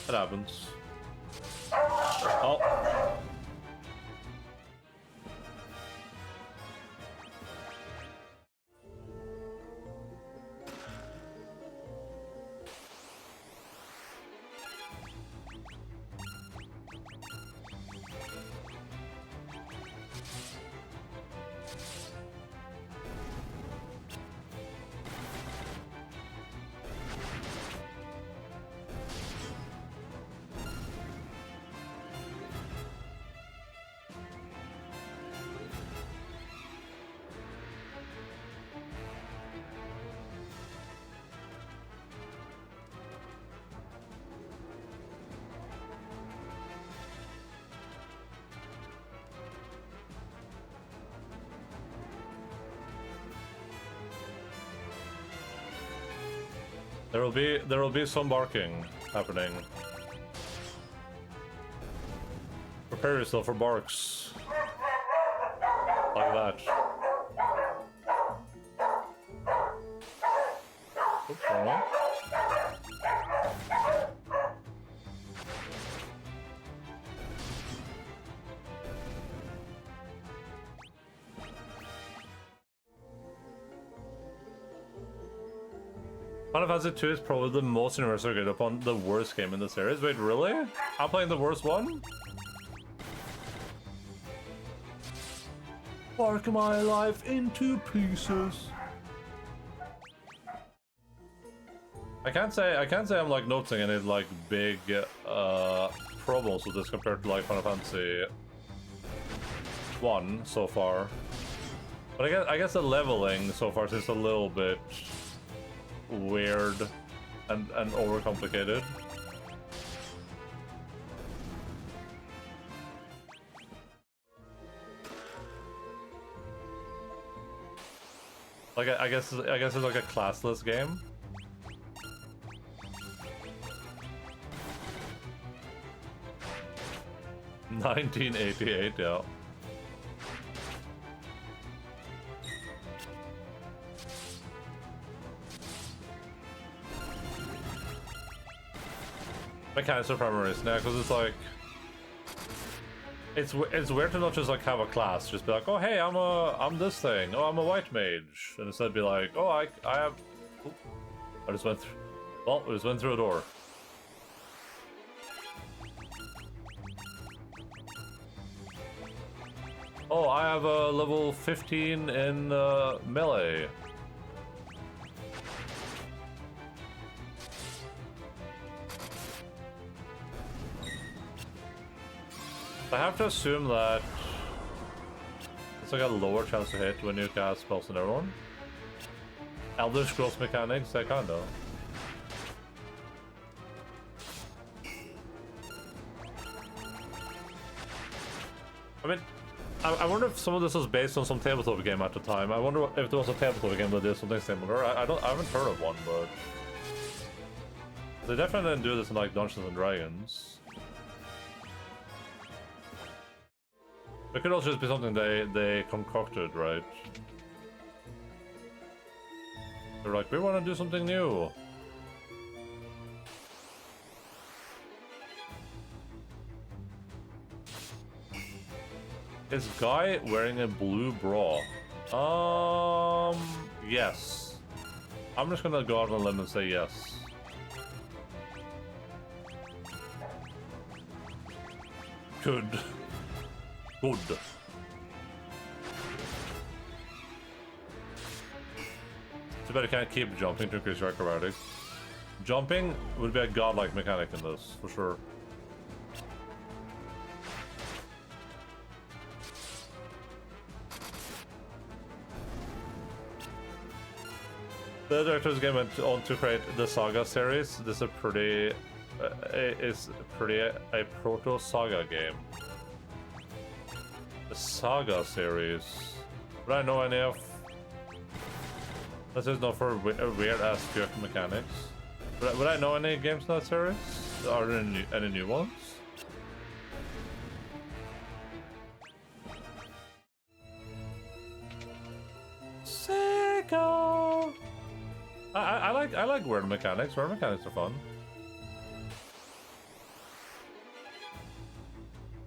It happens. Oh. There will be some barking happening. Prepare yourself for barks. Like that. Oops, wrong one. Final Fantasy 2 is probably the most universally agreed upon the worst game in the series. Wait, really? I'm playing the worst one? Bark my life into pieces. I can't say I'm like noticing any like big problems with this compared to like Final Fantasy 1 so far. But I guess the leveling so far is a little bit weird and overcomplicated. Like I guess it's like a classless game. $1988, yeah. Mechanics are primaries now, because it's like it's weird to not just like have a class, just be like, oh hey, I'm this thing, oh I'm a white mage, and instead be like, oh I have, oops, I just went through, well, I just went through a door. Oh, I have a level 15 in melee. I have to assume that it's like a lower chance to hit when you cast spells on everyone. Elder Scrolls mechanics, that kind of. I mean, I wonder if some of this was based on some tabletop game at the time. I wonder if there was a tabletop game that did something similar. I haven't heard of one, but they definitely didn't do this in like Dungeons and Dragons. It could also just be something they concocted, right? They're like, we want to do something new. Is Guy wearing a blue bra? Yes. I'm just gonna go out on a limb and say yes. Good. Good. Too bad I can't keep jumping to increase your acrobatics. Jumping would be a godlike mechanic in this, for sure. The director's game went on to create the Saga series. This is a pretty a proto-Saga game. The Saga series. Would I know any of? This is not for weird ass jerk mechanics. Would I know any games in that series? Are there any new ones? Sega. I like weird mechanics. Weird mechanics are fun.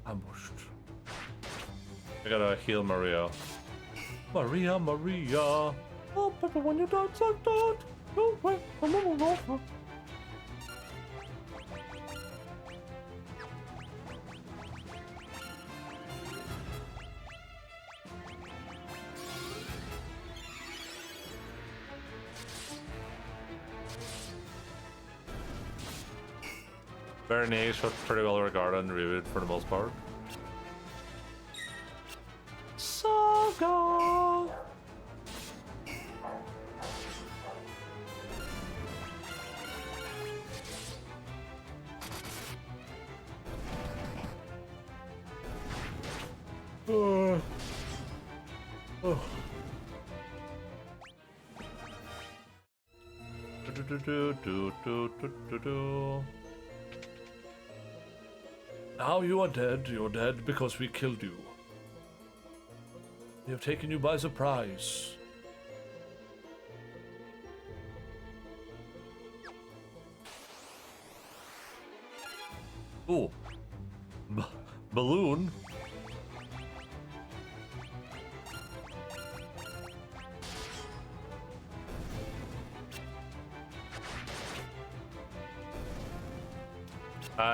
Ambushed. I gotta heal Maria. Maria, Maria. Oh, Pepper, when you dance like that. Don't wait, I'm over. Very niche, but pretty well regarded and reviewed for the most part. Saga! Oh. Now you are dead. You're dead because we killed you. We have taken you by surprise. Ooh. Balloon?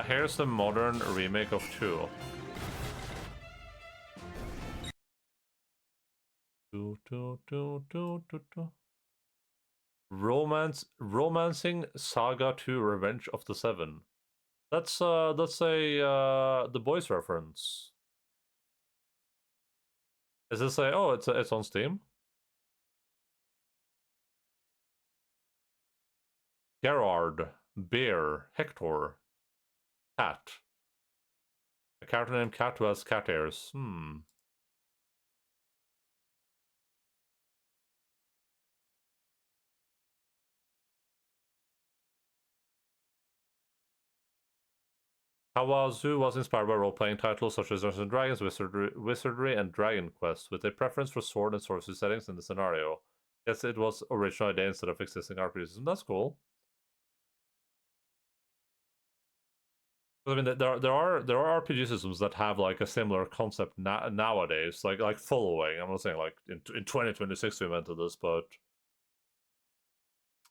Here's the modern remake of 2. Romancing Saga 2 Revenge of the Seven. That's a The Boys reference. Is this a oh it's on Steam? Gerard, Bear, Hector, Cat. A character named Cat who has cat ears. Kawazu was inspired by role-playing titles such as Dungeons & Dragons, Wizardry, and Dragon Quest, with a preference for sword and sorcery settings in the scenario. Yes, it was original idea instead of existing RPG system. That's cool. I mean, there are RPG systems that have like a similar concept nowadays, like following. I'm not saying like in 2026 we invented this, but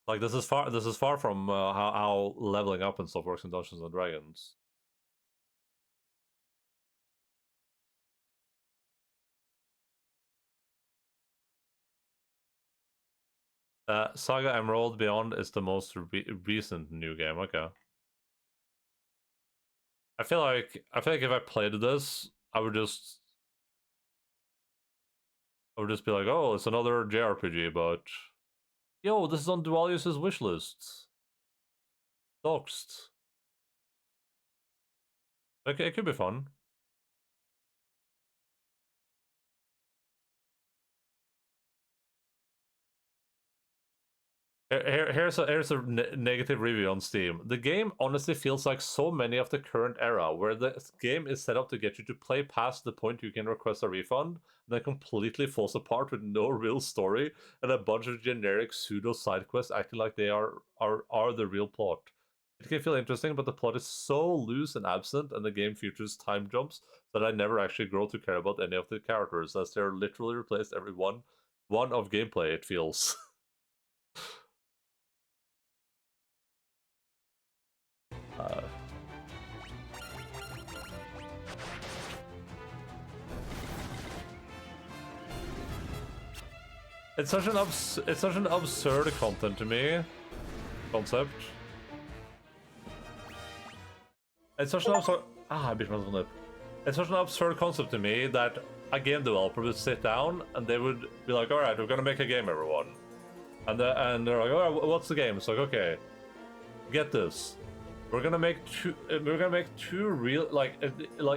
like this is far from how leveling up and stuff works in Dungeons and Dragons. Saga Emerald Beyond is the most recent new game. Okay. I feel like if I played this, I would just be like, oh, it's another JRPG, but yo, this is on Dualius's wishlist. Doxed. Okay, it could be fun. Here's a negative review on Steam. The game honestly feels like so many of the current era, where the game is set up to get you to play past the point you can request a refund, then completely falls apart with no real story and a bunch of generic pseudo side quests acting like they are the real plot. It can feel interesting, but the plot is so loose and absent, and the game features time jumps that I never actually grow to care about any of the characters, as they're literally replaced every one of gameplay. It feels. It's such an absurd concept to me. It's such an absurd. I bit myself on lip. It's such an absurd concept to me that a game developer would sit down and they would be like, "All right, we're gonna make a game, everyone," and they're like, "Oh, what's the game?" It's like, "Okay, get this. We're gonna make two real like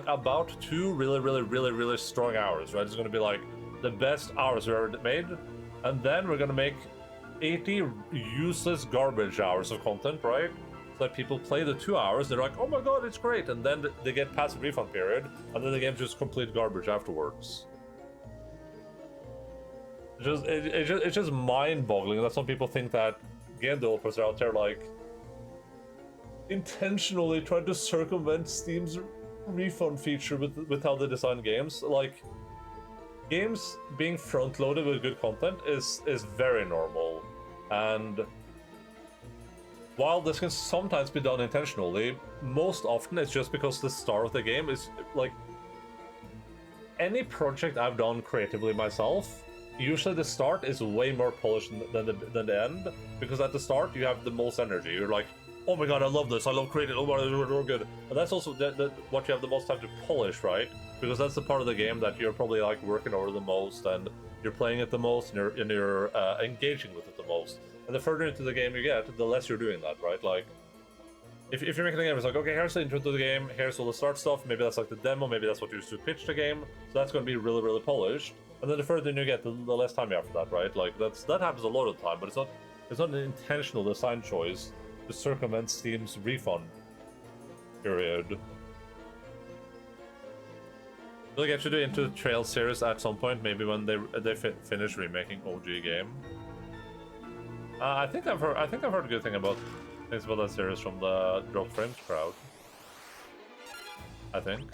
about 2 really strong hours, right? It's gonna be like the best hours we've ever made, and then we're gonna make 80 useless garbage hours of content, right? So that people play the 2 hours, they're like, oh my god, it's great, and then they get past the refund period, and then the game's just complete garbage afterwards. It's just mind-boggling that some people think that game developers are out there like intentionally trying to circumvent Steam's refund feature with how they design games. Like, games being front-loaded with good content is very normal, and while this can sometimes be done intentionally, most often it's just because the start of the game is like any project I've done creatively myself. Usually the start is way more polished than the end, because at the start you have the most energy. You're like, oh my god, I love this, I love creating, oh my god, we're good. And that's also what you have the most time to polish, right? Because that's the part of the game that you're probably like working over the most, and you're playing it the most, and you're engaging with it the most. And the further into the game you get, the less you're doing that, right? Like, if you're making a game, it's like, okay, here's the intro to the game, here's all the start stuff, maybe that's like the demo, maybe that's what you used to pitch the game, so that's going to be really, really polished. And then the further you get, the less time you have for that, right? Like, that happens a lot of the time, but it's not an intentional design choice to circumvent Steam's refund period. We'll get you into the Trail series at some point, maybe when they finish remaking OG game. I think I've heard good things about that series from the Drop Frames crowd. I think.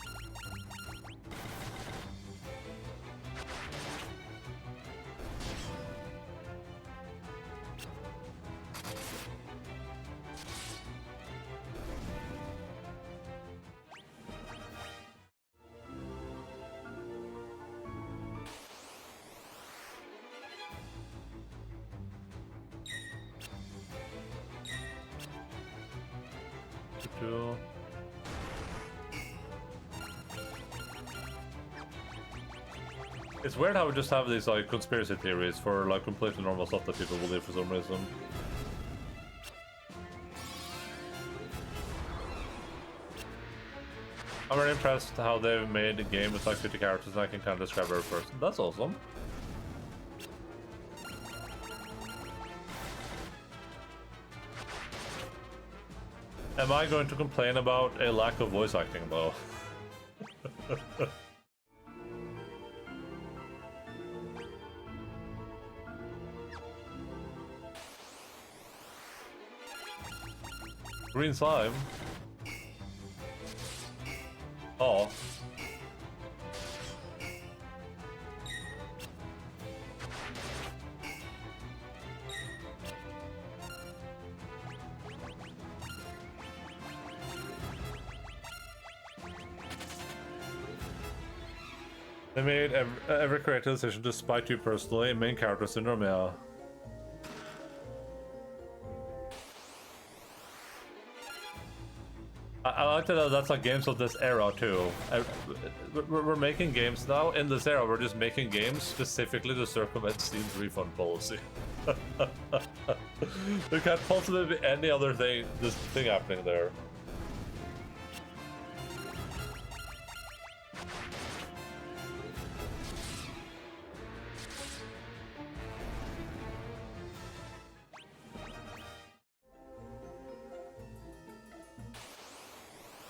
It's weird how we just have these like conspiracy theories for like completely normal stuff that people believe for some reason. I'm very impressed how they've made a game with like 50 characters and I can kind of describe every person. That's awesome. Am I going to complain about a lack of voice acting though? Green slime? Oh. They made every creative decision to spite you personally. Main character syndrome, yeah. I like that that's like games of this era too. We're making games now in this era. We're just making games specifically to circumvent Steam's refund policy. There can't possibly be any other thing happening there.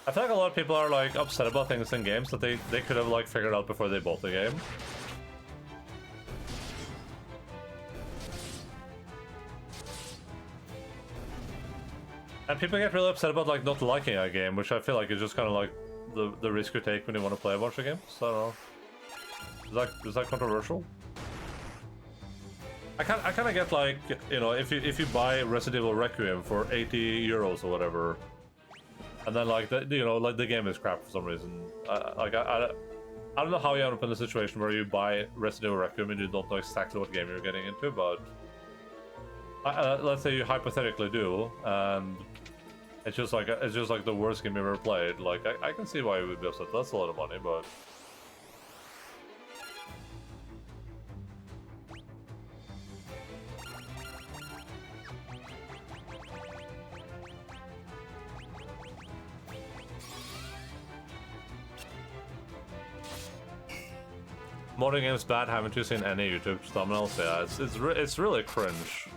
I feel like a lot of people are like upset about things in games that they could have like figured out before they bought the game. And people get really upset about like not liking a game, which I feel like is just kind of like the risk you take when you want to play a bunch of games. So I don't know. Is that controversial? I kind of get like, you know, if you buy Resident Evil Requiem for 80 euros or whatever. And then, like, you know, like the game is crap for some reason. I don't know how you end up in a situation where you buy Resident Evil Requiem and you don't know exactly what game you're getting into, but let's say you hypothetically do, and it's just like the worst game you ever played. Like, I can see why you would be upset. That's a lot of money, but. Modding games bad, haven't you seen any YouTube thumbnails? Yeah, it's really cringe.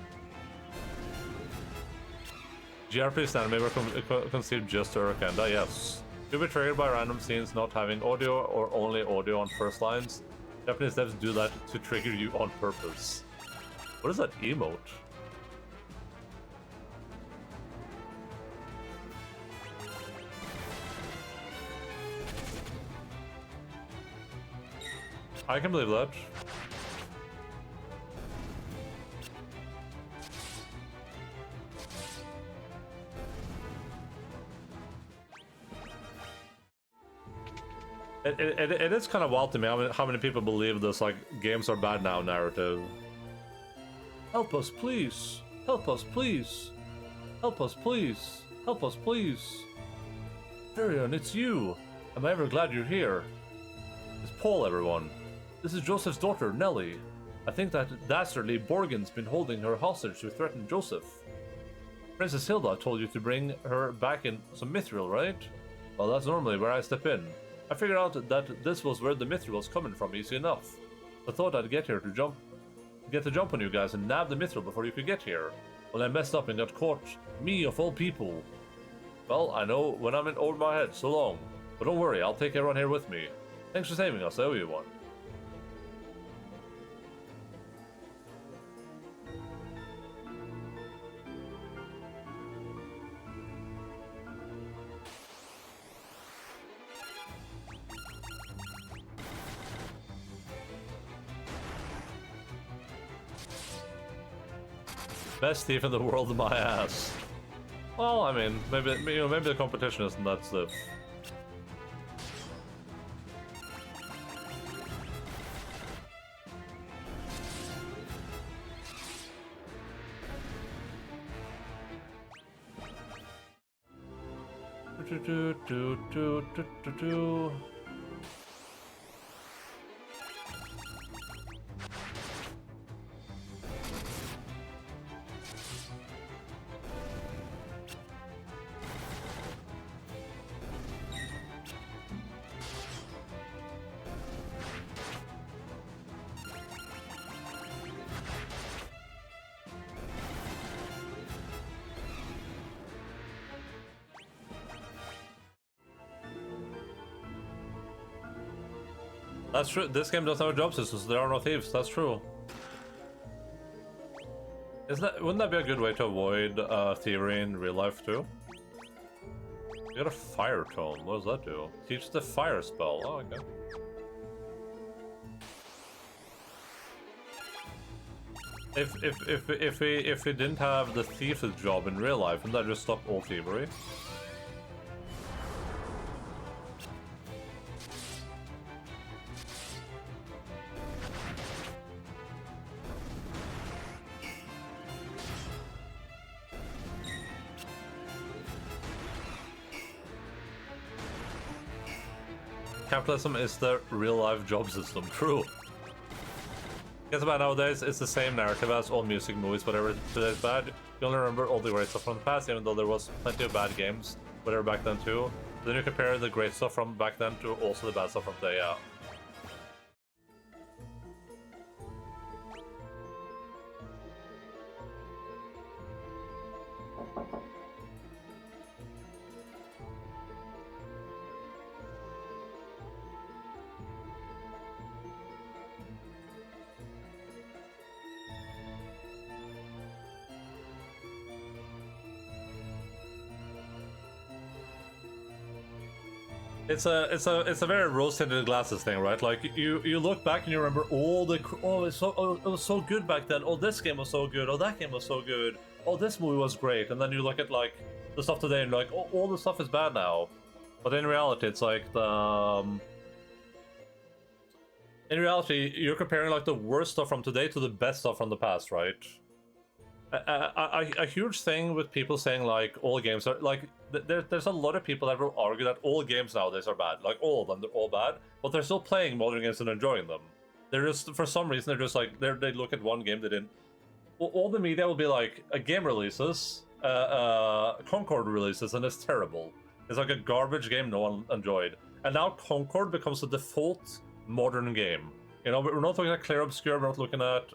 GRP's anime were conceived just to irk Enda, yes. You'll be triggered by random scenes not having audio or only audio on first lines. Japanese devs do that to trigger you on purpose. What is that emote? I can believe that. It is kind of wild to me how many people believe this, like, games are bad now narrative. Help us, please. Help us, please. Help us, please. Help us, please. Tyrion, it's you. Am I ever glad you're here? It's Paul, everyone. This is Joseph's daughter, Nellie. I think that dastardly Borgen's been holding her hostage to threaten Joseph. Princess Hilda told you to bring her back in some mithril, right? Well, that's normally where I step in. I figured out that this was where the mithril was coming from easy enough. I thought I'd get the jump on you guys and nab the mithril before you could get here. Well, I messed up and got caught. Me, of all people. Well, I know when I'm in over my head, so long. But don't worry, I'll take everyone here with me. Thanks for saving us, I owe you one. Best thief in the world, my ass. Well, I mean, maybe the competition isn't that stiff. That's true. This game doesn't have a job system, so there are no thieves. That's true. Wouldn't that be a good way to avoid thievery in real life too? You got a fire tome. What does that do? Teach the fire spell. Oh, okay. If we didn't have the thief's job in real life, wouldn't that just stop all thievery? Capitalism is the real-life job system. True. Guess about nowadays, it's the same narrative as all music, movies, whatever today's bad. You only remember all the great stuff from the past, even though there was plenty of bad games, whatever back then too. Then you compare the great stuff from back then to also the bad stuff from today, yeah. It's a very rose-tinted glasses thing, right? Like you look back and you remember all the it was so good back then. Oh, this game was so good. Oh, that game was so good. Oh, this movie was great. And then you look at like the stuff today and you're like, oh, all the stuff is bad now. But in reality, it's like in reality, you're comparing like the worst stuff from today to the best stuff from the past, right? A huge thing with people saying like all games are like there's a lot of people that will argue that all games nowadays are bad, like all of them, they're all bad, but they're still playing modern games and enjoying them. They're just, for some reason, they're just like they look at one game they didn't. All the media will be like a game releases, Concord releases, and it's terrible. It's like a garbage game no one enjoyed, and now Concord becomes the default modern game. You know, we're not looking at Clear Obscure, we're not looking at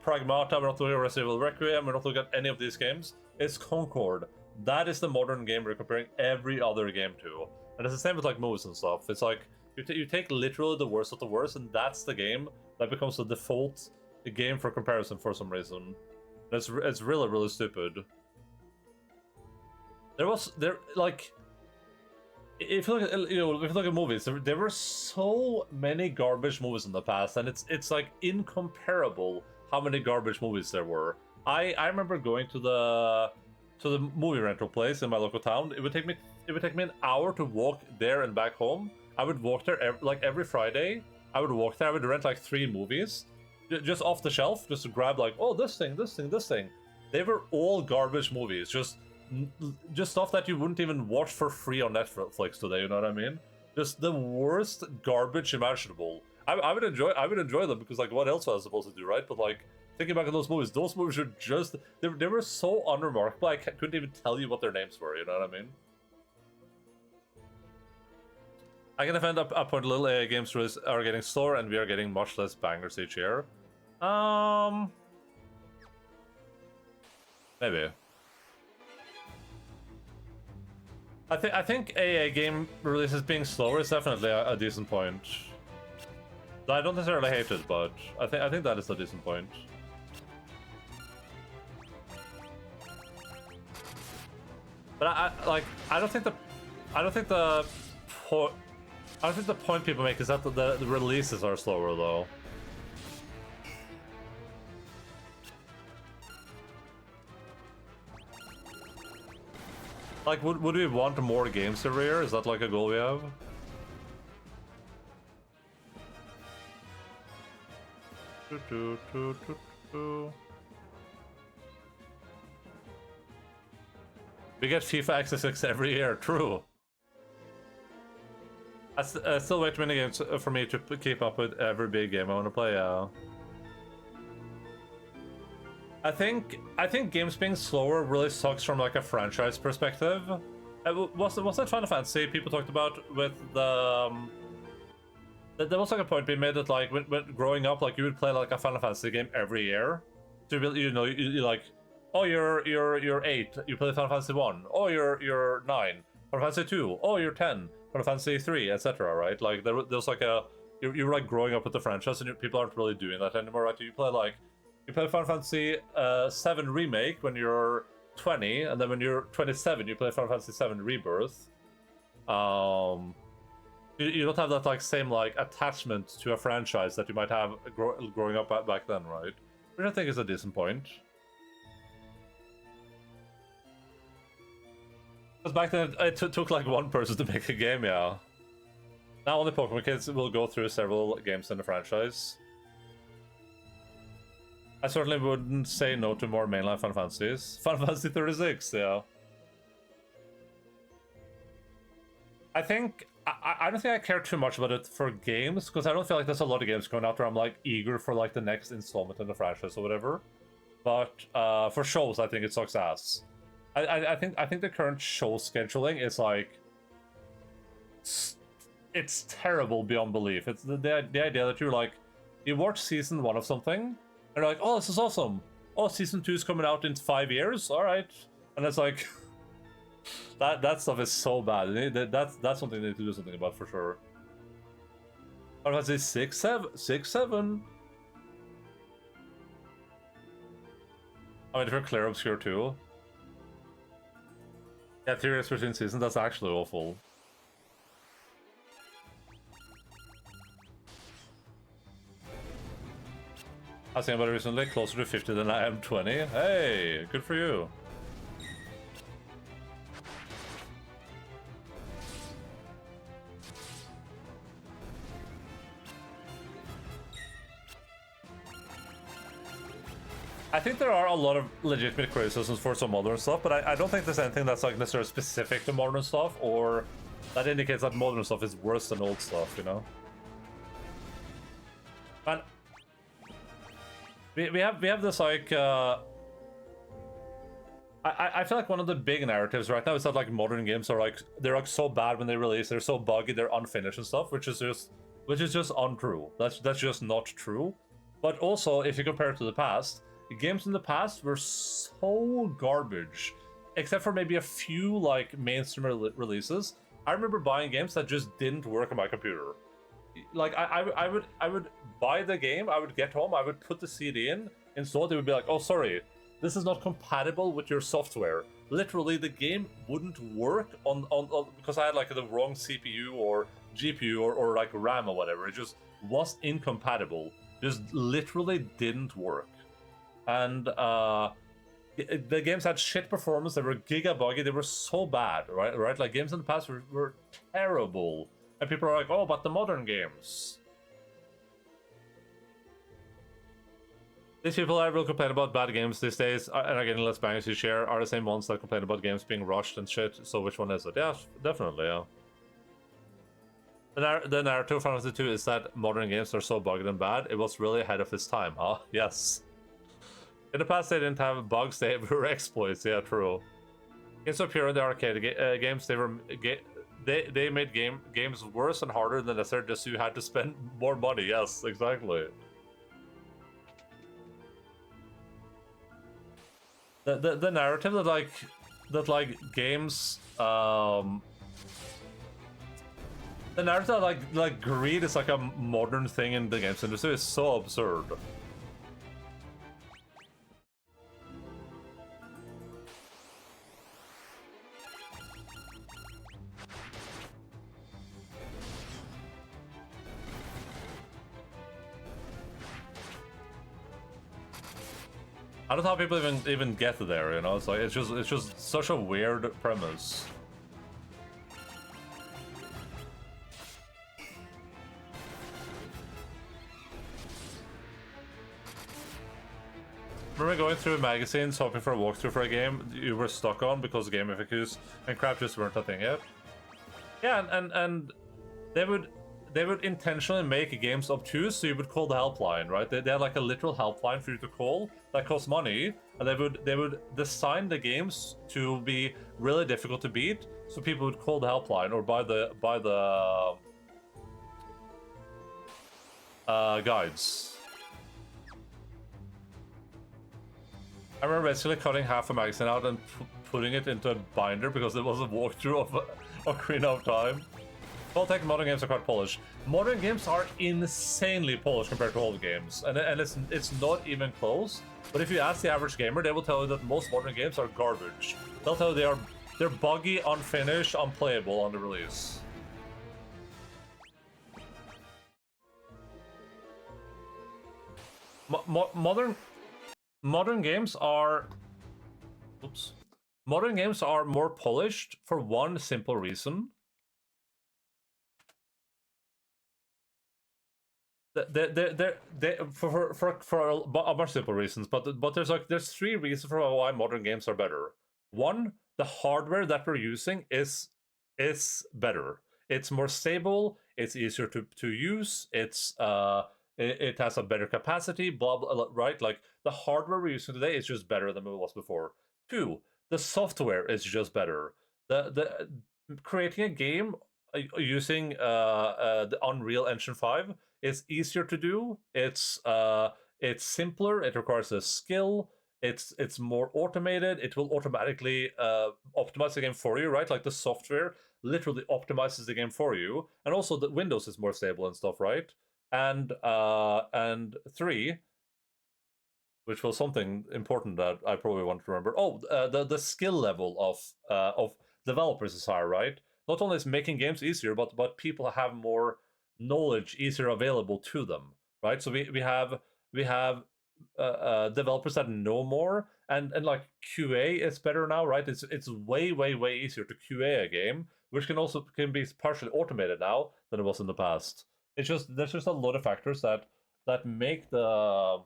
Pragmata, we're not looking at Resident Evil Requiem, we're not looking at any of these games. It's Concord. That is the modern game we're comparing every other game to. And it's the same with like movies and stuff. It's like, you take literally the worst of the worst, and that's the game that becomes the default game for comparison for some reason. It's really, really stupid. if you look at, you know, if you look at movies, there were so many garbage movies in the past, and it's like incomparable how many garbage movies there were. I remember going to the movie rental place in my local town. It would take me an hour to walk there and back home. I would walk there every Friday. I would walk there. I would rent like 3 movies, just off the shelf, just to grab like, oh, this thing, this thing, this thing. They were all garbage movies, just stuff that you wouldn't even watch for free on Netflix today. You know what I mean? Just the worst garbage imaginable. I would enjoy them because like, what else was I supposed to do, right? But like, thinking back on those movies are just they were so unremarkable. I couldn't even tell you what their names were. You know what I mean? I can defend a point. Little AA games are getting slower, and we are getting much less bangers each year. Maybe. I think AA game releases being slower is definitely a decent point. I don't necessarily hate it, but I think that is a decent point. But I don't think the point people make is that the releases are slower though. Like, would we want more games every year? Is that like a goal we have? We get FIFA X6 every year, true. I still wait many games for me to keep up with every big game I want to play. I think games being slower really sucks from like a franchise perspective. Was that Final Fantasy people talked about with the? There was like a point being made that like when growing up, like you would play like a Final Fantasy game every year. So you know you like, oh you're 8, you play Final Fantasy 1. Oh you're 9, Final Fantasy 2. Oh you're 10, Final Fantasy 3, etc. Right? Like there's like you were like growing up with the franchise, and people aren't really doing that anymore, right? You play Final Fantasy 7 Remake when you're 20, and then when you're 27, you play Final Fantasy 7 Rebirth. You don't have that like same like attachment to a franchise that you might have growing up back then, right? Which I think is a decent point. Because back then it took like one person to make a game, yeah. Now only Pokemon kids will go through several games in the franchise. I certainly wouldn't say no to more mainline Final Fantasies. Final Fantasy 36, yeah. I don't think I care too much about it for games, because I don't feel like there's a lot of games going out there I'm like eager for like the next installment in the franchise or whatever. But for shows, I think it sucks ass. I think the current show scheduling is like it's terrible beyond belief. It's the idea that you watch season 1 of something. And you're like, oh, this is awesome. Oh, season 2 is coming out in 5 years. All right, and it's like that stuff is so bad. That's something they need to do something about for sure. Final Fantasy 6, 7. I mean, if you're clear obscure too. Yeah, 3 years between seasons. That's actually awful. I was thinking about it recently, closer to 50 than I am 20. Hey, good for you. I think there are a lot of legitimate criticisms for some modern stuff, but I don't think there's anything that's like necessarily specific to modern stuff, or that indicates that modern stuff is worse than old stuff, you know? Man, we have this like I feel like one of the big narratives right now is that like modern games are like they're like so bad when they release, they're so buggy, they're unfinished and stuff, which is just untrue. That's just not true. But also, if you compare it to the past, games in the past were so garbage, except for maybe a few like mainstream releases. I remember buying games that just didn't work on my computer. Like I would buy the game, I would get home, I would put the CD in, install it, it would be like, oh sorry, this is not compatible with your software. literally the game wouldn't work on because I had like the wrong CPU or GPU or like RAM or whatever. It just was incompatible. Just literally didn't work. And the games had shit performance. They were giga buggy. They were so bad, right? Like games in the past were terrible. And people are like, oh, but the modern games. These people that will complain about bad games these days, and again, let's bangers you share, are the same ones that complain about games being rushed and shit. So which one is it? Yeah, definitely, yeah. The narrative of Final Fantasy 2 is that modern games are so bugged and bad, it was really ahead of its time. Ah, yes. In the past, they didn't have bugs, they were exploits. Yeah, true. Games were pure in the arcade games. They made games worse and harder than necessary, just so you had to spend more money. Yes, exactly. The narrative that like games the narrative that like greed is like a modern thing in the games industry is so absurd. I don't know how people even get there, you know? It's like it's just such a weird premise. Remember going through magazines hoping for a walkthrough for a game you were stuck on because game FAQs and crap just weren't a thing yet? Yeah, and they would intentionally make games obtuse, so you would call the helpline, right? They had like a literal helpline for you to call that costs money, and they would design the games to be really difficult to beat, so people would call the helpline or buy the guides. I remember basically cutting half a magazine out and putting it into a binder because it was a walkthrough of Ocarina of Time. Well, take modern games are quite polished. Modern games are insanely polished compared to old games, and it's not even close. But if you ask the average gamer, they will tell you that most modern games are garbage. They'll tell you they're buggy, unfinished, unplayable on the release. Modern games are... Oops. Modern games are more polished for one simple reason. For a bunch of simple reasons, but there's three reasons for why modern games are better. One, the hardware that we're using is better. It's more stable. It's easier to use. It has a better capacity. Blah blah. Right, like the hardware we're using today is just better than it was before. Two, the software is just better. The creating a game using the Unreal Engine 5 is easier to do. It's simpler. It requires a skill. It's more automated. It will automatically optimize the game for you, right? Like the software literally optimizes the game for you, and also the Windows is more stable and stuff, right? And three, which was something important that I probably want to remember. Oh, the skill level of developers is higher, right? Not only is making games easier, but people have more knowledge easier available to them, right? So we have developers that know more, and like QA is better now, right? It's way easier to QA a game, which can be partially automated now than it was in the past. There's just a lot of factors that make that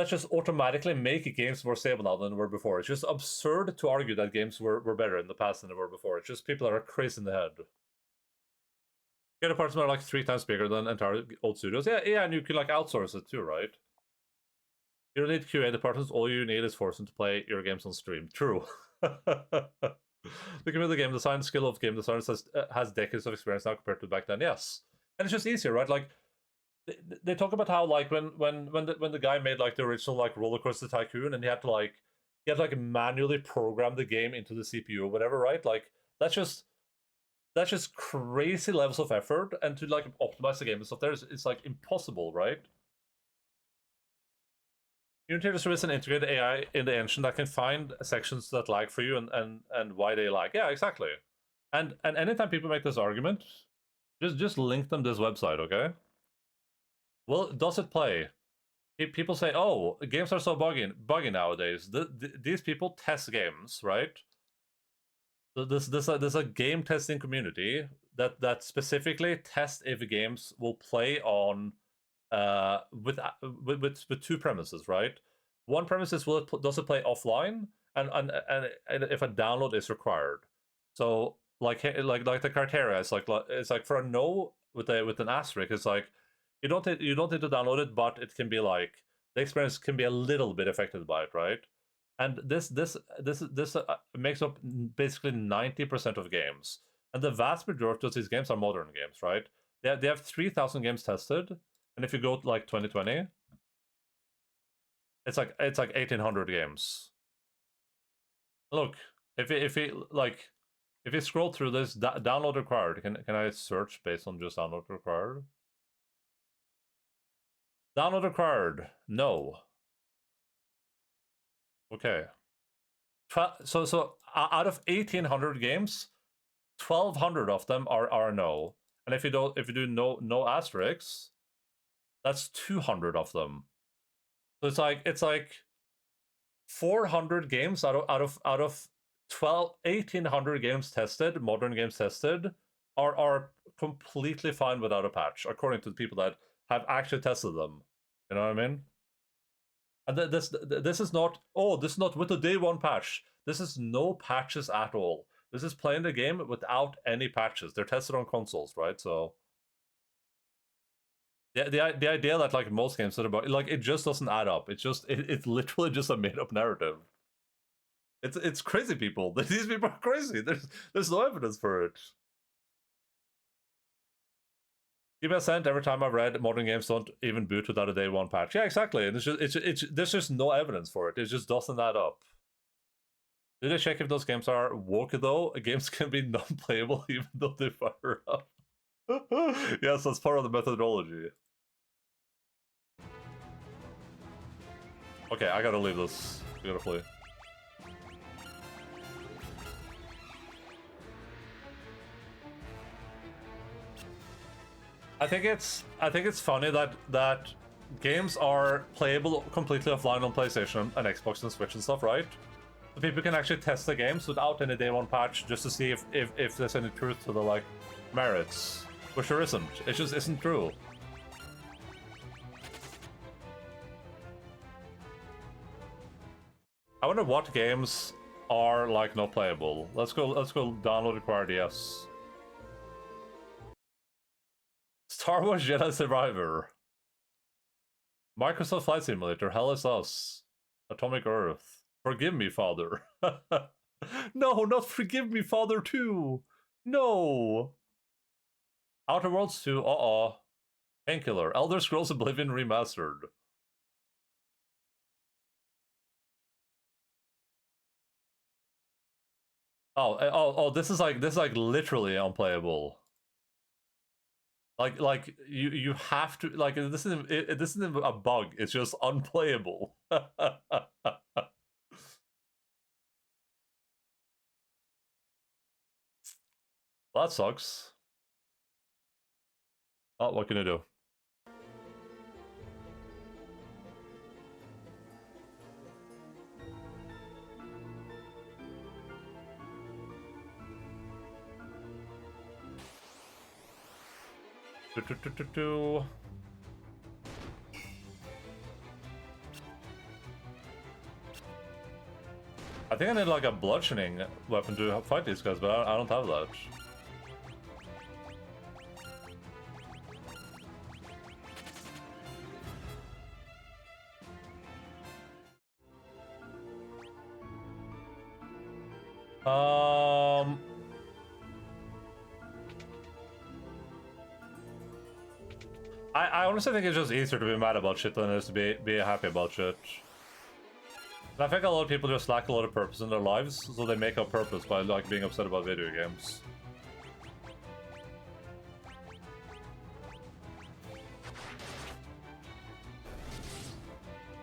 just automatically make games more stable now than they were before. It's just absurd to argue that games were better in the past than they were before. It's just people that are crazy in the head. Get apartments are like 3 times bigger than entire old studios. Yeah, and you can like outsource it too, right? You don't need QA departments. All you need is forcing to play your games on stream. True. Looking at the game design skill of game designers has decades of experience now compared to back then. Yes, and it's just easier, right? Like they talk about how like when the guy made like the original like Roller Coaster Tycoon, and he had to manually program the game into the CPU or whatever, right? Like that's just crazy levels of effort, and to like optimize the game and stuff there it's like impossible, right? Unity distributes an integrated AI in the engine that can find sections that lag for you and why they lag. Yeah, exactly. And anytime people make this argument, just link them this website, okay? Well, does it play? People say, "Oh, games are so buggy nowadays." These people test games, right? So there's a game testing community that specifically tests if games will play on with two premises, right? One premise is does it play offline, and if a download is required. So like the criteria, it's like for a no with an asterisk, it's like you don't need to download it, but it can be like the experience can be a little bit affected by it, right? And this makes up basically 90% of games, and the vast majority of these games are modern games, right? They have 3,000 games tested, and if you go to like 2020, it's like 1,800 games. Look, if you scroll through this, download required. Can I search based on just download required? Download required. No. Okay. So out of 1,800 games, 1,200 of them are no. And if you do no asterisks, that's 200 of them. So it's like 400 games out of 1,800 games tested, modern games tested, are completely fine without a patch, according to the people that have actually tested them. You know what I mean? And this is not, oh, this is not with the day one patch. This is no patches at all. This is playing the game without any patches. They're tested on consoles, right? So the idea that like most games are about, like, it just doesn't add up. It's literally just a made up narrative. It's crazy, people. These people are crazy. There's no evidence for it. Give me a cent every time I've read modern games don't even boot without a day one patch. Yeah, exactly. And there's just no evidence for it. It just doesn't add up. Did I check if those games are woke though? Games can be non-playable even though they fire up. Yes, that's part of the methodology. Okay, I gotta leave this beautifully. I think it's funny that games are playable completely offline on PlayStation and Xbox and Switch and stuff, right? So people can actually test the games without any day one patch just to see if there's any truth to the like merits, which there isn't. It just isn't true. I wonder what games are like not playable. Let's go download required, yes. Star Wars Jedi Survivor. Microsoft Flight Simulator, Hell is Us. Atomic Earth. Forgive me, Father. No, not Forgive Me, Father 2. No. Outer Worlds 2, Painkiller. Elder Scrolls Oblivion Remastered. Oh, this is like literally unplayable. Like you have to, like, this isn't a bug, it's just unplayable. That sucks. Oh, what can I do? I think I need like a bludgeoning weapon to fight these guys, but I don't have that. I honestly think it's just easier to be mad about shit than it is to be happy about shit. And I think a lot of people just lack a lot of purpose in their lives, so they make up purpose by like being upset about video games.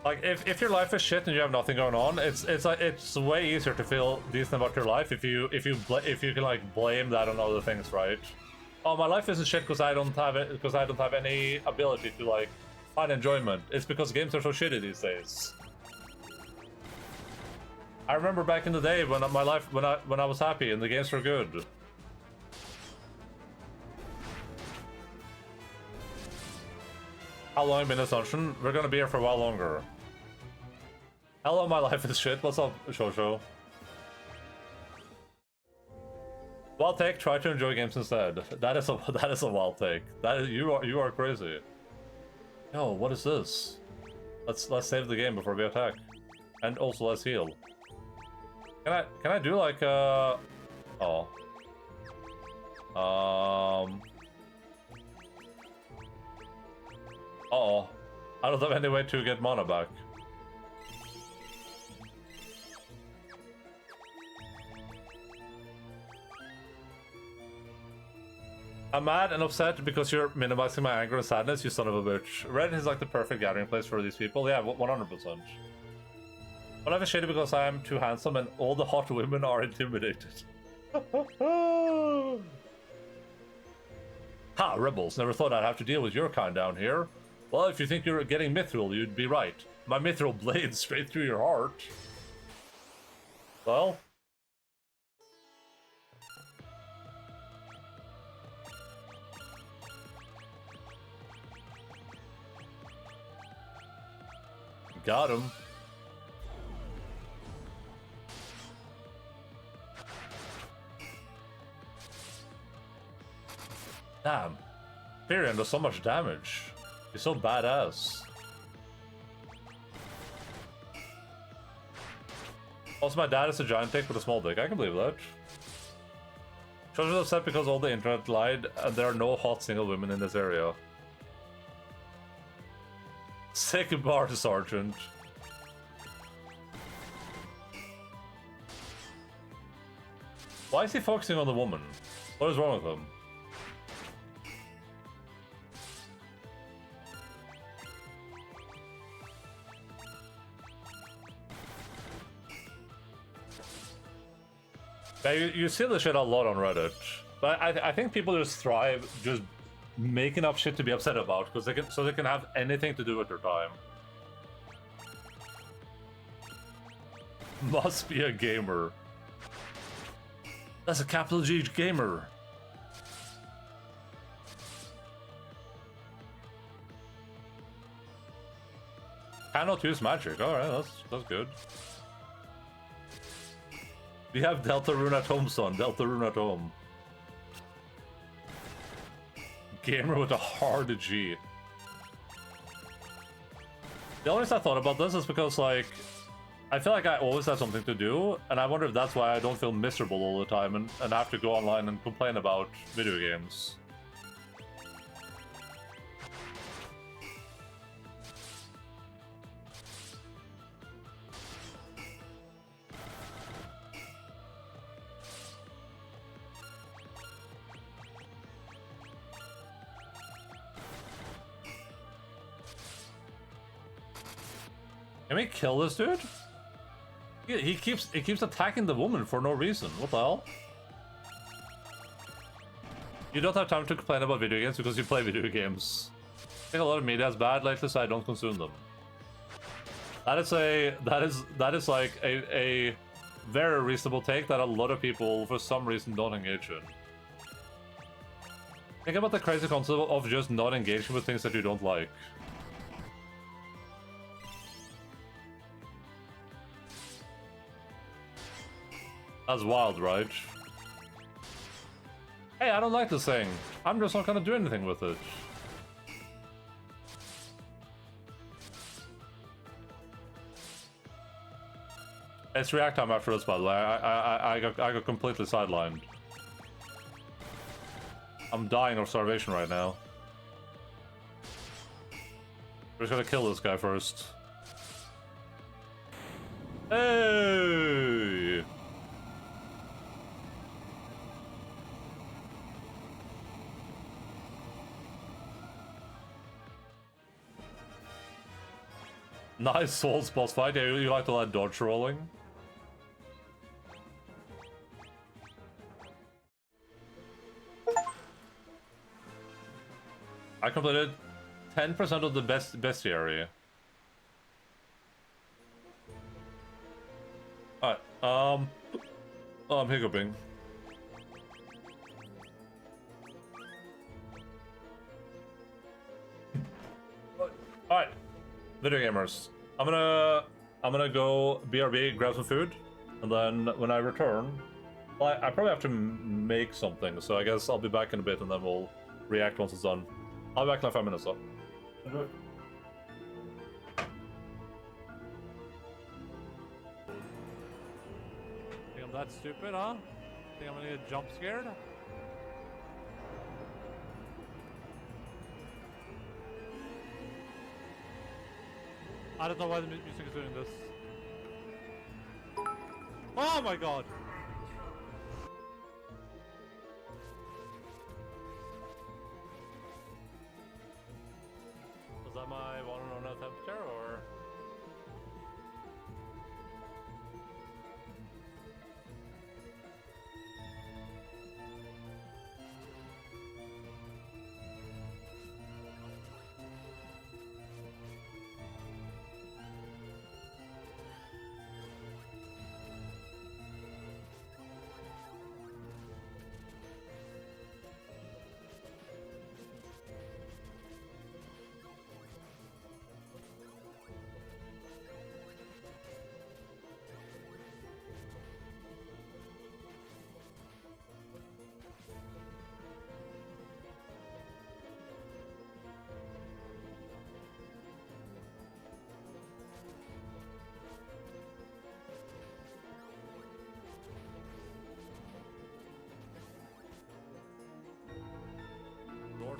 Like, if your life is shit and you have nothing going on, it's way easier to feel decent about your life if you can like blame that on other things, right? Oh, my life isn't shit because I don't have any ability to like find enjoyment. It's because games are so shitty these days. I remember back in the day when my life when I was happy and the games were good. How long have you been Assumption? We're gonna be here for a while longer. Hello, my life is shit. What's up, Shosho? Wild take. Try to enjoy games instead. That is a wild take. You are crazy. Yo, what is this? Let's save the game before we attack, and also let's heal. Can I do like oh uh-oh. I don't have any way to get mana back. I'm mad and upset because you're minimizing my anger and sadness, you son of a bitch. Reddit is like the perfect gathering place for these people. Yeah, 100%. But I'm shady because I'm too handsome and all the hot women are intimidated. Ha, rebels. Never thought I'd have to deal with your kind down here. Well, if you think you're getting mithril, you'd be right. My mithril blades straight through your heart. Well... Got him. Damn. Tyrion does so much damage. He's so badass. Also, my dad is a giant dick with a small dick. I can believe that. Children are upset because all the internet lied and there are no hot single women in this area. Second bar, Sergeant. Why is he focusing on the woman? What is wrong with him? Yeah, you see this shit a lot on Reddit, but I think people just thrive just making up shit to be upset about because they can have anything to do with their time. Must be a gamer. That's a capital G gamer. Cannot use magic. All right, that's good. We have Deltarune at home, son. Deltarune at home. Gamer with a hard G. The only reason I thought about this is because, like, I feel like I always have something to do, and I wonder if that's why I don't feel miserable all the time and have to go online and complain about video games. Can we kill this dude? He keeps attacking the woman for no reason. What the hell? You don't have time to complain about video games because you play video games. I think a lot of media is bad lately, so I don't consume them. That is like a very reasonable take that a lot of people for some reason don't engage in. Think about the crazy concept of just not engaging with things that you don't like. That's wild, right? Hey, I don't like this thing. I'm just not gonna do anything with it. It's react time after this, by the way. I got completely sidelined. I'm dying of starvation right now. We're just gonna kill this guy first. Hey! Nice Souls boss fight. Yeah, you like to let dodge rolling. I completed 10% of the bestiary. Alright, oh, I'm hiccuping. Alright, video gamers. I'm gonna go BRB, grab some food, and then when I return, well, I probably have to make something, so I guess I'll be back in a bit and then we'll react once it's done. I'll be back in like 5 minutes though. Think I'm that stupid, huh? Think I'm gonna get jump scared? I don't know why the music is doing this. Oh my god! Was that my water on a temperature or?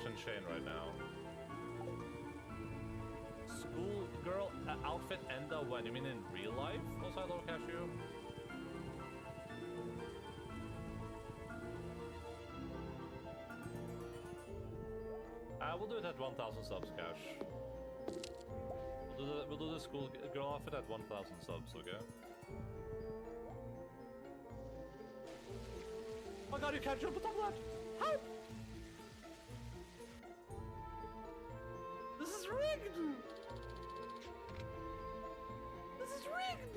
And Shane right now. Schoolgirl outfit Enda when? You mean in real life? Was I low cashew? We'll do it at 1,000 subs, Cash. We'll do the schoolgirl outfit at 1,000 subs, okay? Oh my god, you can't jump on top of that! Help! This is rigged! This is rigged!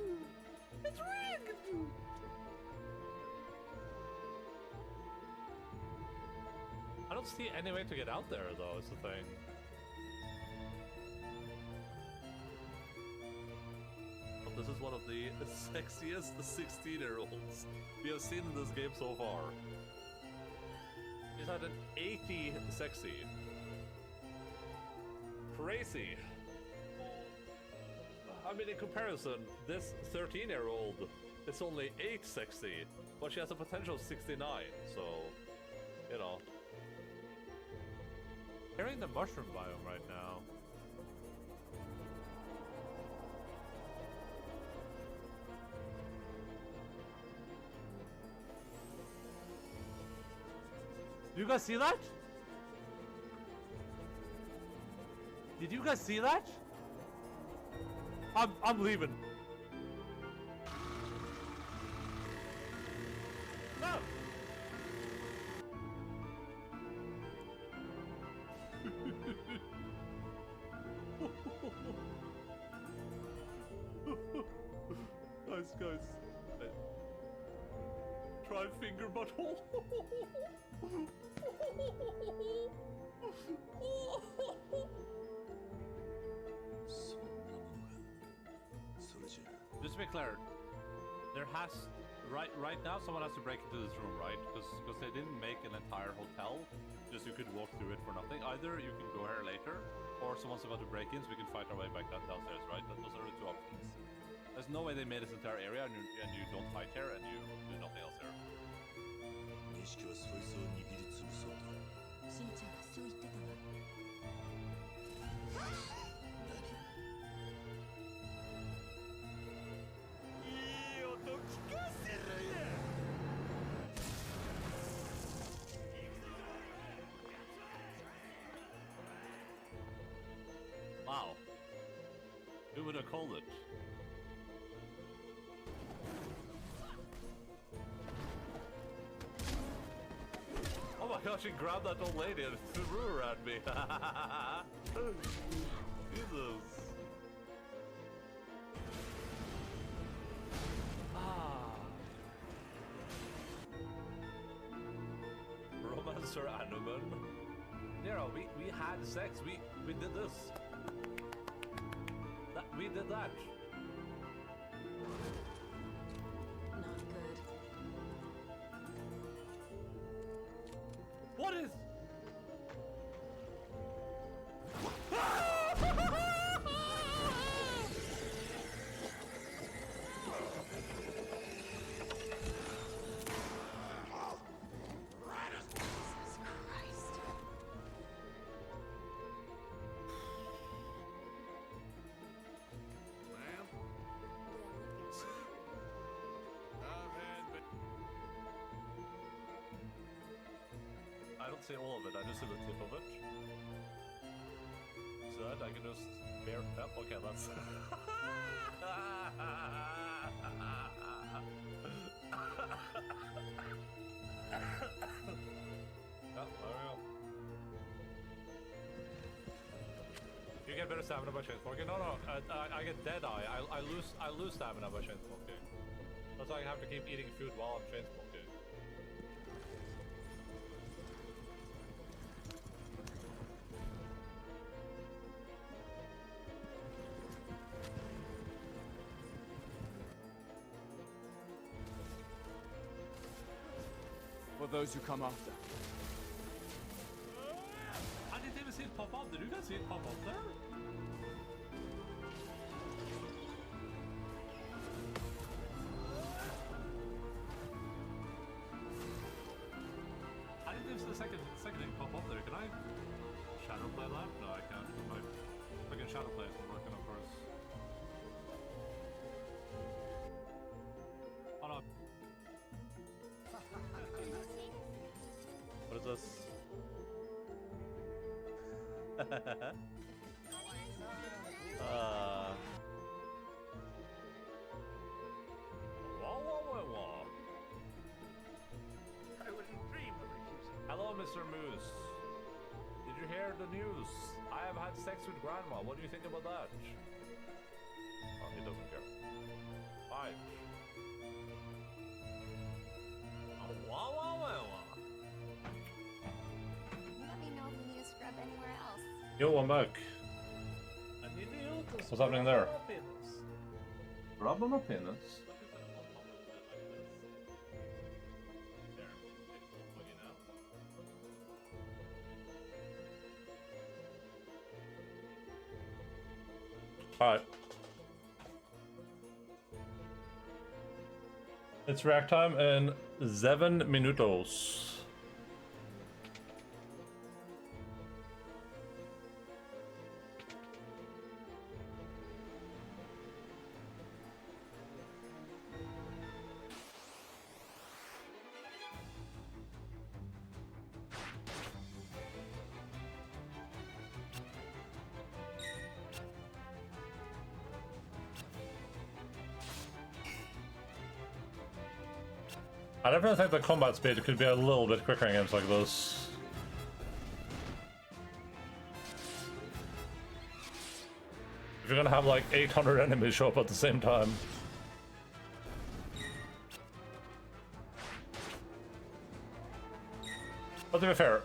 It's rigged! I don't see any way to get out there, though, is the thing. But this is one of the sexiest 16-year-olds we have seen in this game so far. He's had an 80 sexy. Crazy. I mean, in comparison, this 13-year-old is only 8 sexy, but she has a potential of 69, so, you know. Hearing the mushroom biome right now. Do you guys see that? Did you guys see that? I'm leaving. No. Nice guys. Try finger butthole. Just to be clear, there has right now someone has to break into this room, right? Because they didn't make an entire hotel, just you could walk through it for nothing. Either you can go here later, or someone's about to break in, so we can fight our way back downstairs, right? Those are the two options. There's no way they made this entire area, and you don't fight here, and you do nothing else here. 意識はそいつを握りつぶそうと。しんちゃんはそう言ってたわ。いい音聞かせろや。Wow. Who would have call it? Oh my gosh, he grabbed that old lady and threw her at me. Jesus. Romancer Animan. Nero, we had sex. We did this. We did that. Not good. What is? Jesus Christ. Ma'am? I don't see all of it. I just see the tip of it. So that I can just bear. Yep. Okay, that's. Yep, there we go. You get better stamina by chain smoking. No, I get dead eye. I lose stamina by chain smoking. That's why I have to keep eating food while I'm chain smoking. For those who come after. I didn't even see it pop up. Did you guys see it pop up there? I didn't even see the second thing pop up there. Can I shadow play that? No, I can't. I can shadow play it. We're working, of course. Oh no. What is this? Wah. I wouldn't dream of refusing. Hello, Mr. Moose. Did you hear the news? I have had sex with Grandma. What do you think about that? Oh, he doesn't care. Fine. Wah. Let me know if you need a scrub anywhere else. Yo, I'm back. What's happening there? Rub on my penis. Alright. It's react time in 7 minutos. I definitely think the combat speed could be a little bit quicker in games like this. If you're gonna have like 800 enemies show up at the same time. But to be fair,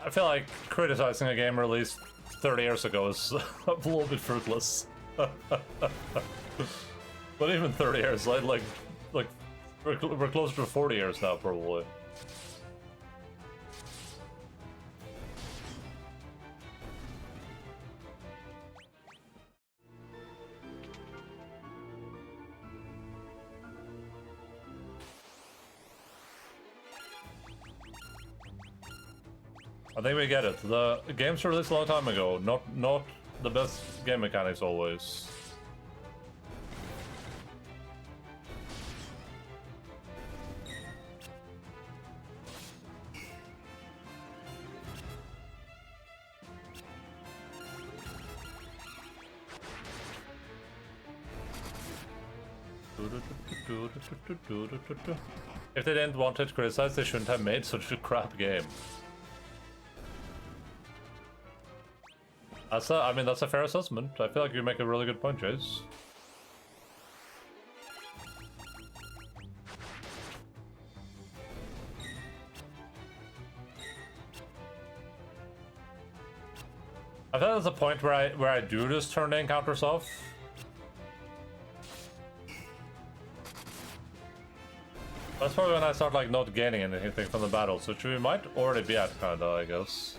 I feel like criticizing a game released 30 years ago is a little bit fruitless. But even 30 years, like we're closer to 40 years now, probably. I think we get it. The games were released a long time ago. Not the best game mechanics always. If they didn't want it criticized, they shouldn't have made such a crap game. I mean, that's a fair assessment. I feel like you make a really good point, Chase. I thought there's a point where I do just turn the encounters off. That's probably when I start like not gaining anything from the battles, which we might already be at kinda, I guess.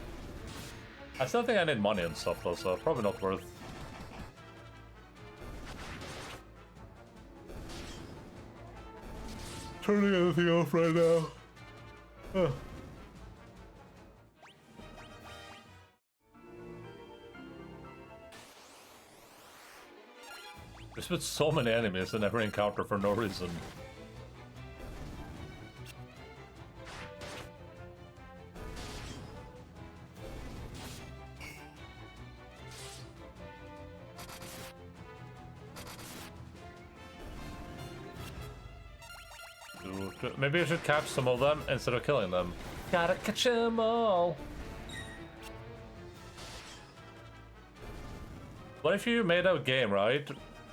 I still think I need money and stuff though, so probably not worth. Turning anything off right now. Ugh. There's been so many enemies I never encounter for no reason. Maybe I should catch some of them instead of killing them. Gotta catch them all. What if you made a game, right?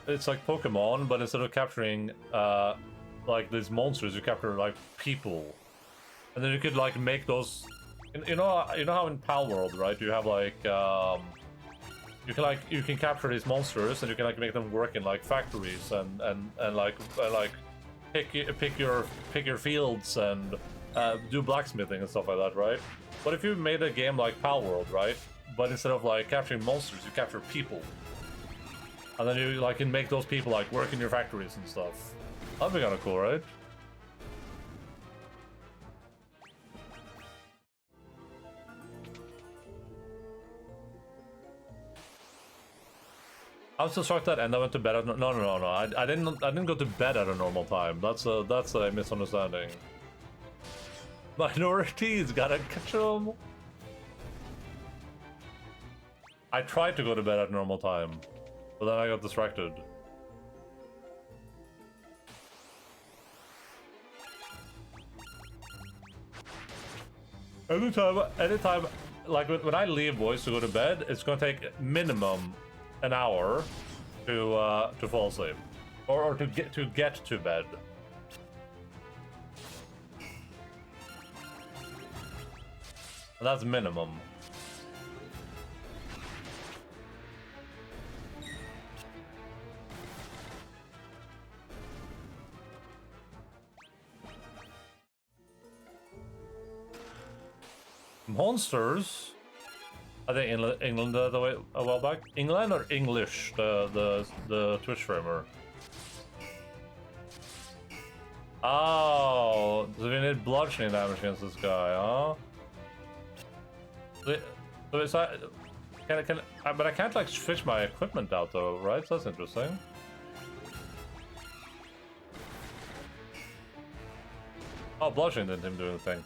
It's like Pokemon, but instead of capturing like these monsters, you capture like people, and then you could like make those. You know how in Pal World, right? You have like you can capture these monsters and you can like make them work in like factories and like pick your fields and do blacksmithing and stuff like that, right? But if you made a game like Pal World, right? But instead of like capturing monsters, you capture people. And then you like can make those people like work in your factories and stuff. That'd be kind of cool, right? I'm so shocked that Enda went to bed at no. I didn't go to bed at a normal time. That's a misunderstanding. Minorities, gotta catch them. I tried to go to bed at normal time, but then I got distracted. Anytime, like when I leave boys to go to bed, it's gonna take minimum an hour to fall asleep, or to get to bed. And that's minimum. Monsters? I think England the way a while back. England or English, the Twitch streamer. Oh, so we need bludgeoning damage against this guy, huh? So it's but I can't like switch my equipment out though, right? So that's interesting. Oh, bludgeoning didn't him do anything.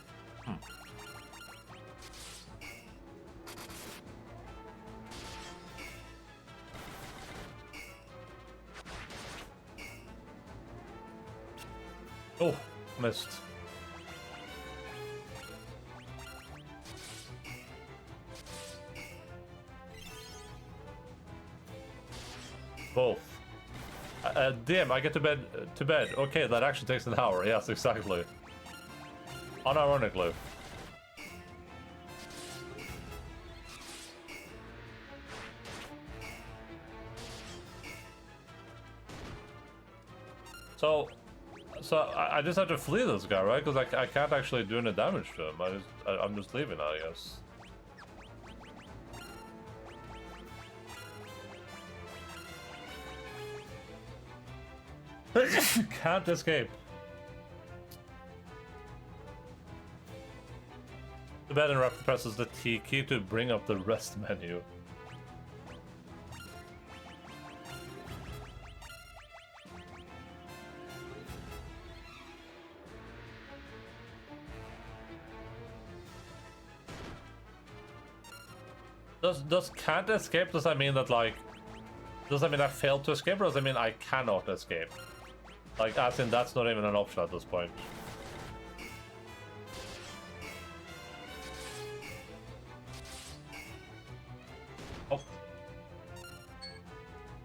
Oh, missed. Both. Damn, I get to bed. Okay, that actually takes an hour. Yes, exactly. Unironically. So I just have to flee this guy, right? Because I can't actually do any damage to him. I'm just leaving, I guess. Can't escape. The bed interrupt presses the T key to bring up the rest menu. Does can't escape, does that mean that like, does that mean I failed to escape, or does that mean I cannot escape? Like, as in, that's not even an option at this point. Oh.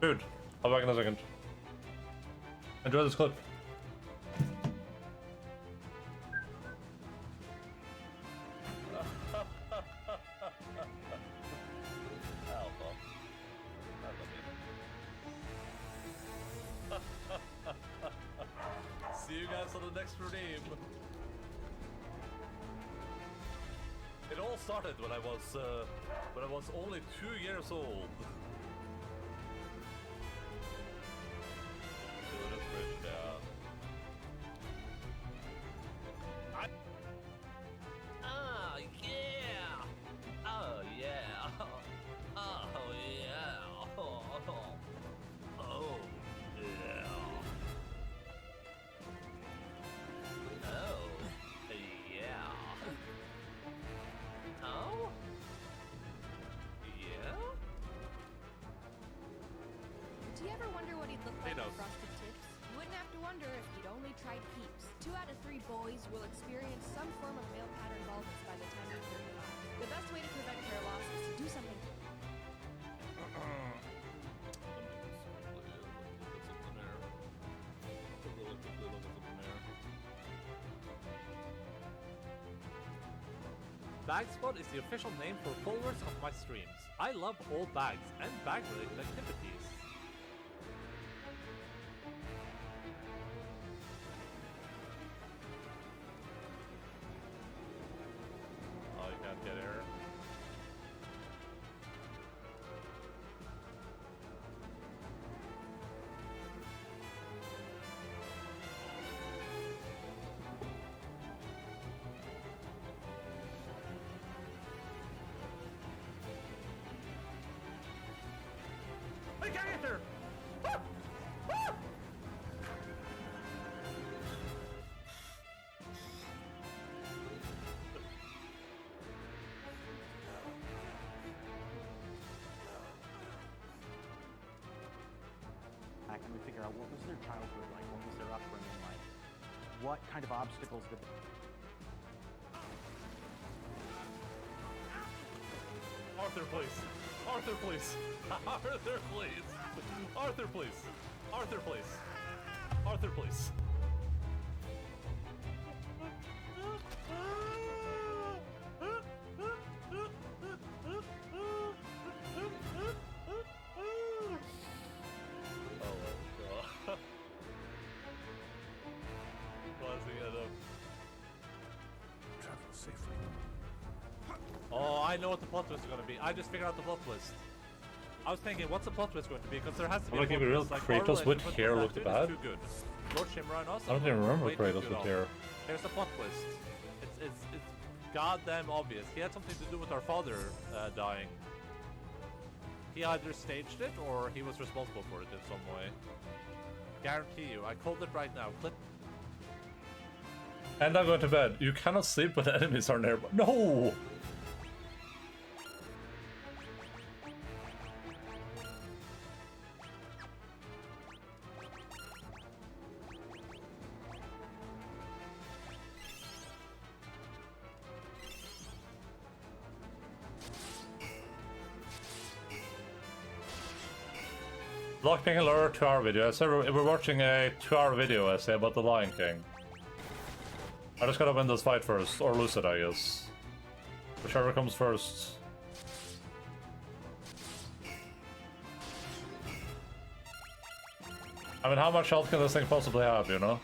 Dude, I'll be back in a second. Enjoy this clip. See you guys on the next stream. It all started when I was only 2 years old. Do you ever wonder what he'd look like with frosted tips? You wouldn't have to wonder if you'd only tried peeps. 2 out of 3 boys will experience some form of male pattern baldness by the time they're 35. The best way to prevent hair loss is to do something. Bagspot is the official name for followers of my streams. I love all bags and bag-related activities. Oh, you can't get air. I can't get there! Ah! Ah! Back and we figure out what was their childhood like, what was their upbringing like, what kind of obstacles did Arthur, please. Arthur, please. Arthur, please. Arthur, please. Arthur, please. Arthur, please. Travel safely. Oh, I know what the plot twist is going to be. I just figured out the plot twist. I was thinking, what's the plot twist going to be? Because there has to be. I'm gonna keep it real. Kratos with hair looked bad. Too good. Lord Shimura and us. I don't even remember way too Kratos good with on. hair. Here's the plot twist. It's goddamn obvious. He had something to do with our father dying. He either staged it or he was responsible for it in some way. Guarantee you. I called it right now. Clip. And I'm going to bed. You cannot sleep when enemies are nearby. No! Lockpicking lower 2-hour video. So we're watching a 2-hour video essay about the Lion King. I just gotta win this fight first, or lose it, I guess. Whichever comes first. I mean, how much health can this thing possibly have, you know?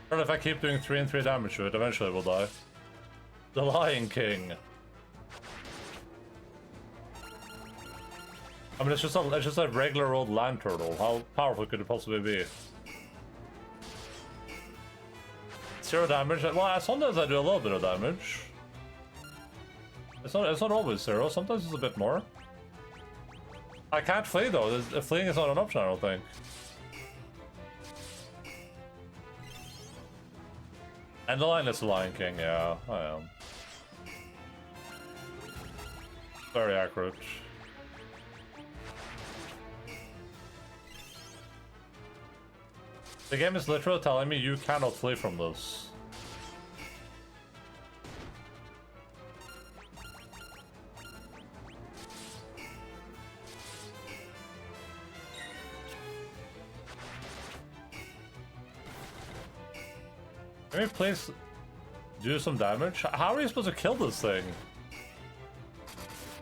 Well, if I keep doing 3 and 3 damage to it, eventually it will die. The Lion King. I mean, it's just a regular old land turtle. How powerful could it possibly be? 0 damage. Well, sometimes I do a little bit of damage. It's not always 0. Sometimes it's a bit more. I can't flee though. Fleeing is not an option, I don't think. Endaline is the Lion King. Yeah, I am. Very accurate. The game is literally telling me you cannot flee from this. Can we please do some damage? How are you supposed to kill this thing?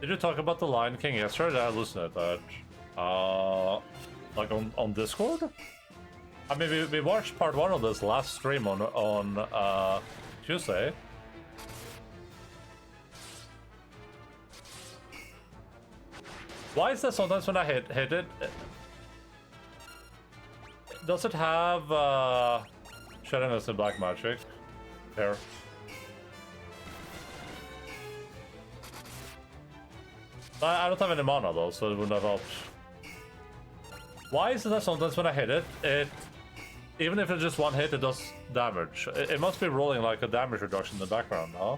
Did you talk about the Lion King yesterday? Did I listen to that? Like on Discord? I mean, we watched part 1 of this last stream on Tuesday. Why is that sometimes when I hit it? Does it have Shadowness and Black Magic? There. I don't have any mana though, so it wouldn't have helped. Why is it that sometimes when I hit it, even if it's just one hit, it does damage? It must be rolling like a damage reduction in the background, huh?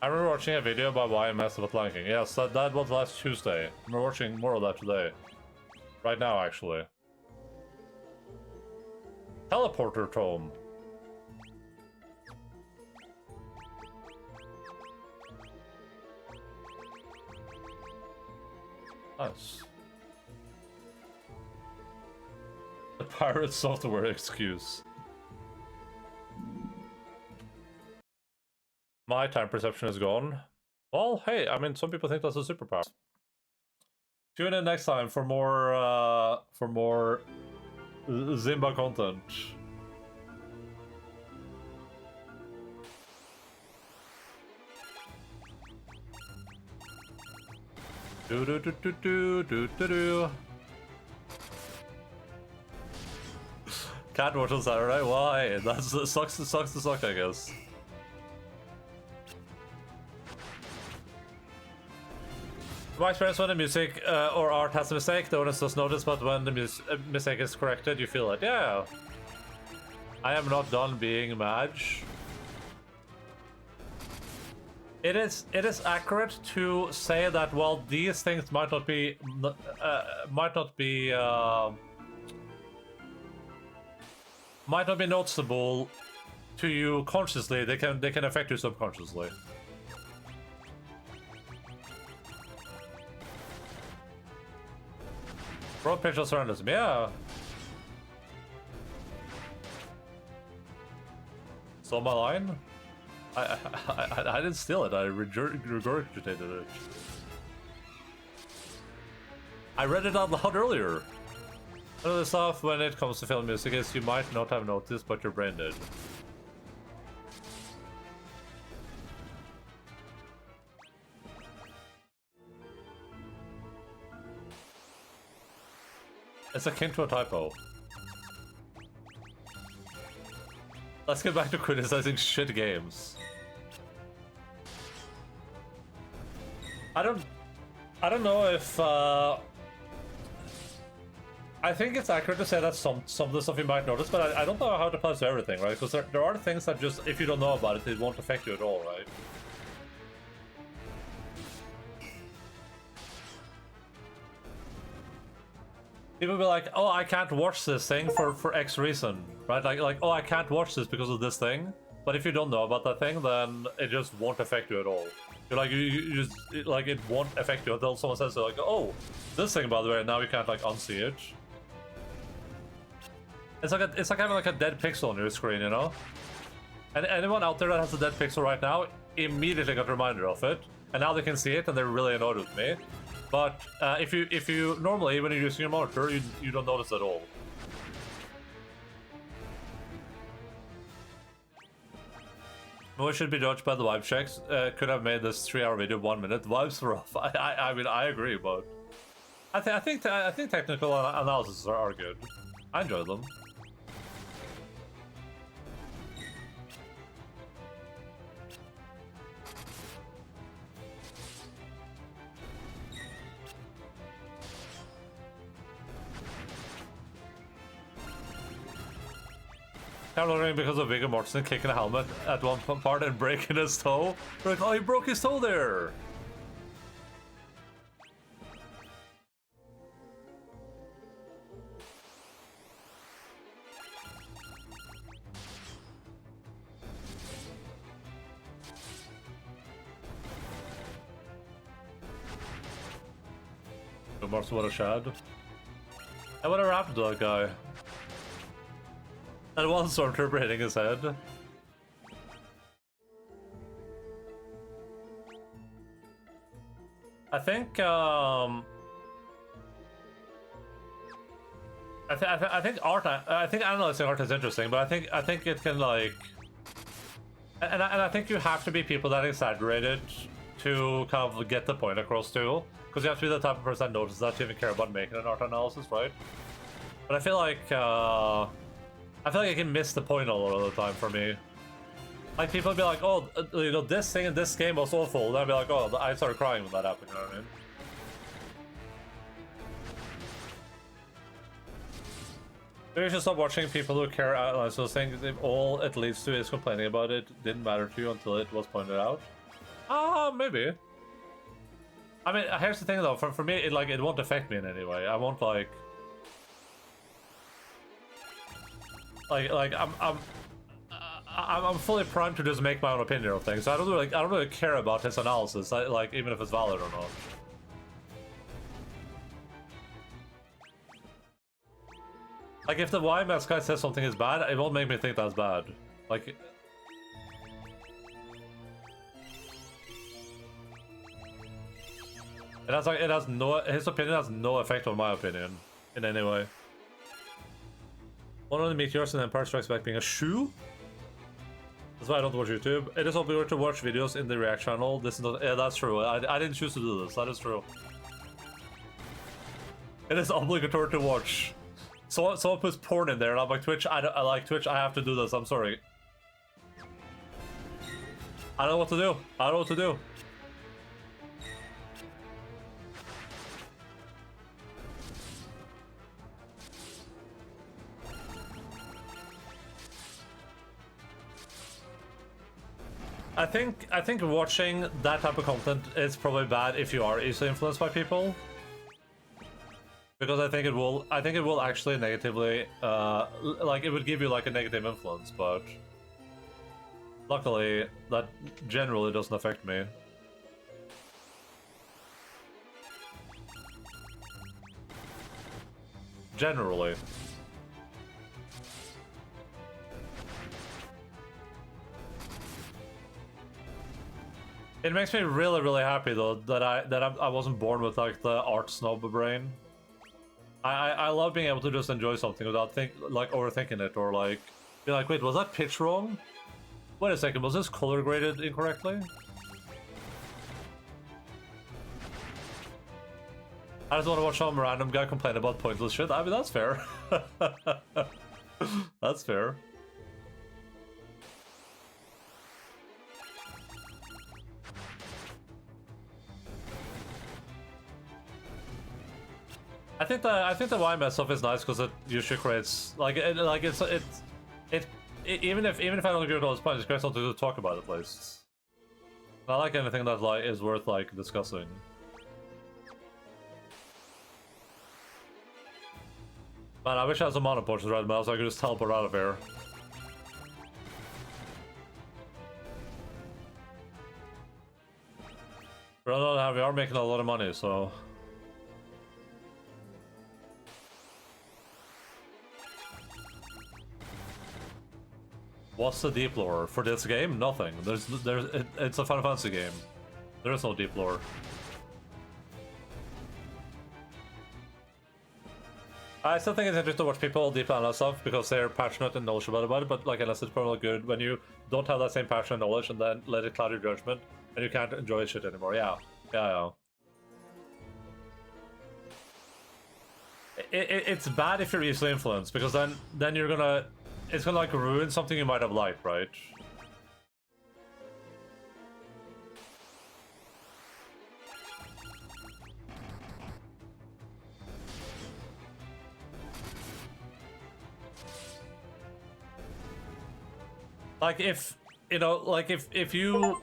I remember watching a video about why I messed with Lion King. Yes, that was last Tuesday. We're watching more of that today. Right now, actually. Teleporter Tome. Nice. The pirate software excuse. My time perception is gone. Well, hey, I mean, some people think that's a superpower. Tune in next time for more Zimba content. Do do do do do do do do. Can't watch on Saturday. Why? That sucks to suck, I guess. My experience when the music or art has a mistake, the audience does notice, but when the mistake is corrected, you feel it. Yeah. I am not done being Madge. It is accurate to say that while these things might not be noticeable to you consciously, they can affect you subconsciously. Broad picture surroundings me, yeah. Stole my line? I didn't steal it, I regurgitated it. I read it out loud earlier. One of the stuff when it comes to film music is you might not have noticed, but your brain did. It's akin to a typo. Let's get back to criticizing shit games. I don't know if I think it's accurate to say that some of the stuff you might notice, but I don't know how it applies to everything, right? Because there are things that just, if you don't know about it, it won't affect you at all, right? People be like, oh, I can't watch this thing for X reason, right? Like, oh, I can't watch this because of this thing. But if you don't know about that thing, then it just won't affect you at all. You're like, you just, like, it won't affect you until someone says, like, oh, this thing, by the way, now you can't, like, unsee it. It's like having, like, a dead pixel on your screen, you know? And anyone out there that has a dead pixel right now immediately got a reminder of it. And now they can see it, and they're really annoyed with me. But if you normally, when you're using your monitor, you don't notice at all. We should be judged by the vibe checks. Could have made this 3-hour video 1 minute. The vibes were off. I mean, I agree, but I think technical analysis are good. I enjoy them. Countering because of Viggo Mortensen kicking a helmet at one part and breaking his toe. We're like, oh, he broke his toe there! Mars what a shad. And whatever happened to that guy? That one stormtrooper hitting his head. I think I think art. I think analyzing art is interesting, but I think it can like, and I think you have to be people that exaggerate it to kind of get the point across too, because you have to be the type of person that notices that to even care about making an art analysis, right? But I feel like I can miss the point a lot of the time for me. Like people be like, oh, you know, this thing in this game was awful. And I'd be like, oh, I started crying when that happened. You know what I mean? Maybe you should stop watching people who care analyze those things. If all it leads to is complaining about it didn't matter to you until it was pointed out. Maybe. I mean, here's the thing though. For me, it won't affect me in any way. I won't like I'm fully primed to just make my own opinion of things. So I don't really care about his analysis. Like even if it's valid or not. Like if the YMS guy says something is bad, it won't make me think that's bad. Like his opinion has no effect on my opinion in any way. One of the meteors in Empire Strikes Back being a shoe? That's why I don't watch YouTube. It is obligatory to watch videos in the React channel. This is not, yeah, that's true. I didn't choose to do this. That is true. It is obligatory to watch. Someone puts porn in there, and I'm like, Twitch, I like Twitch, I have to do this, I'm sorry. I don't know what to do. I don't know what to do. I think watching that type of content is probably bad if you are easily influenced by people. Because I think it will actually negatively, like it would give you like a negative influence, but luckily that generally doesn't affect me. Generally. It makes me really, really happy though that I wasn't born with like the art snob brain. I love being able to just enjoy something without overthinking it or like be like, wait, was that pitch wrong? Wait a second, was this color graded incorrectly? I just want to watch some random guy complain about pointless shit. I mean, that's fair. That's fair. I think the YMS stuff is nice because it usually creates even if I don't agree with all his points, it creates something to talk about at least. I like anything that like is worth like discussing. Man, I wish I had some mana potions right now so I could just teleport out of here. We are making a lot of money, so. What's the deep lore for this game? Nothing. It's a Final Fantasy game. There is no deep lore. I still think it's interesting to watch people deep analyze stuff because they're passionate and knowledgeable about it, but like unless it's probably good when you don't have that same passion and knowledge and then let it cloud your judgment and you can't enjoy shit anymore. Yeah. It's bad if you're easily influenced because then it's gonna like ruin something you might have liked, right? Like if you know, like if you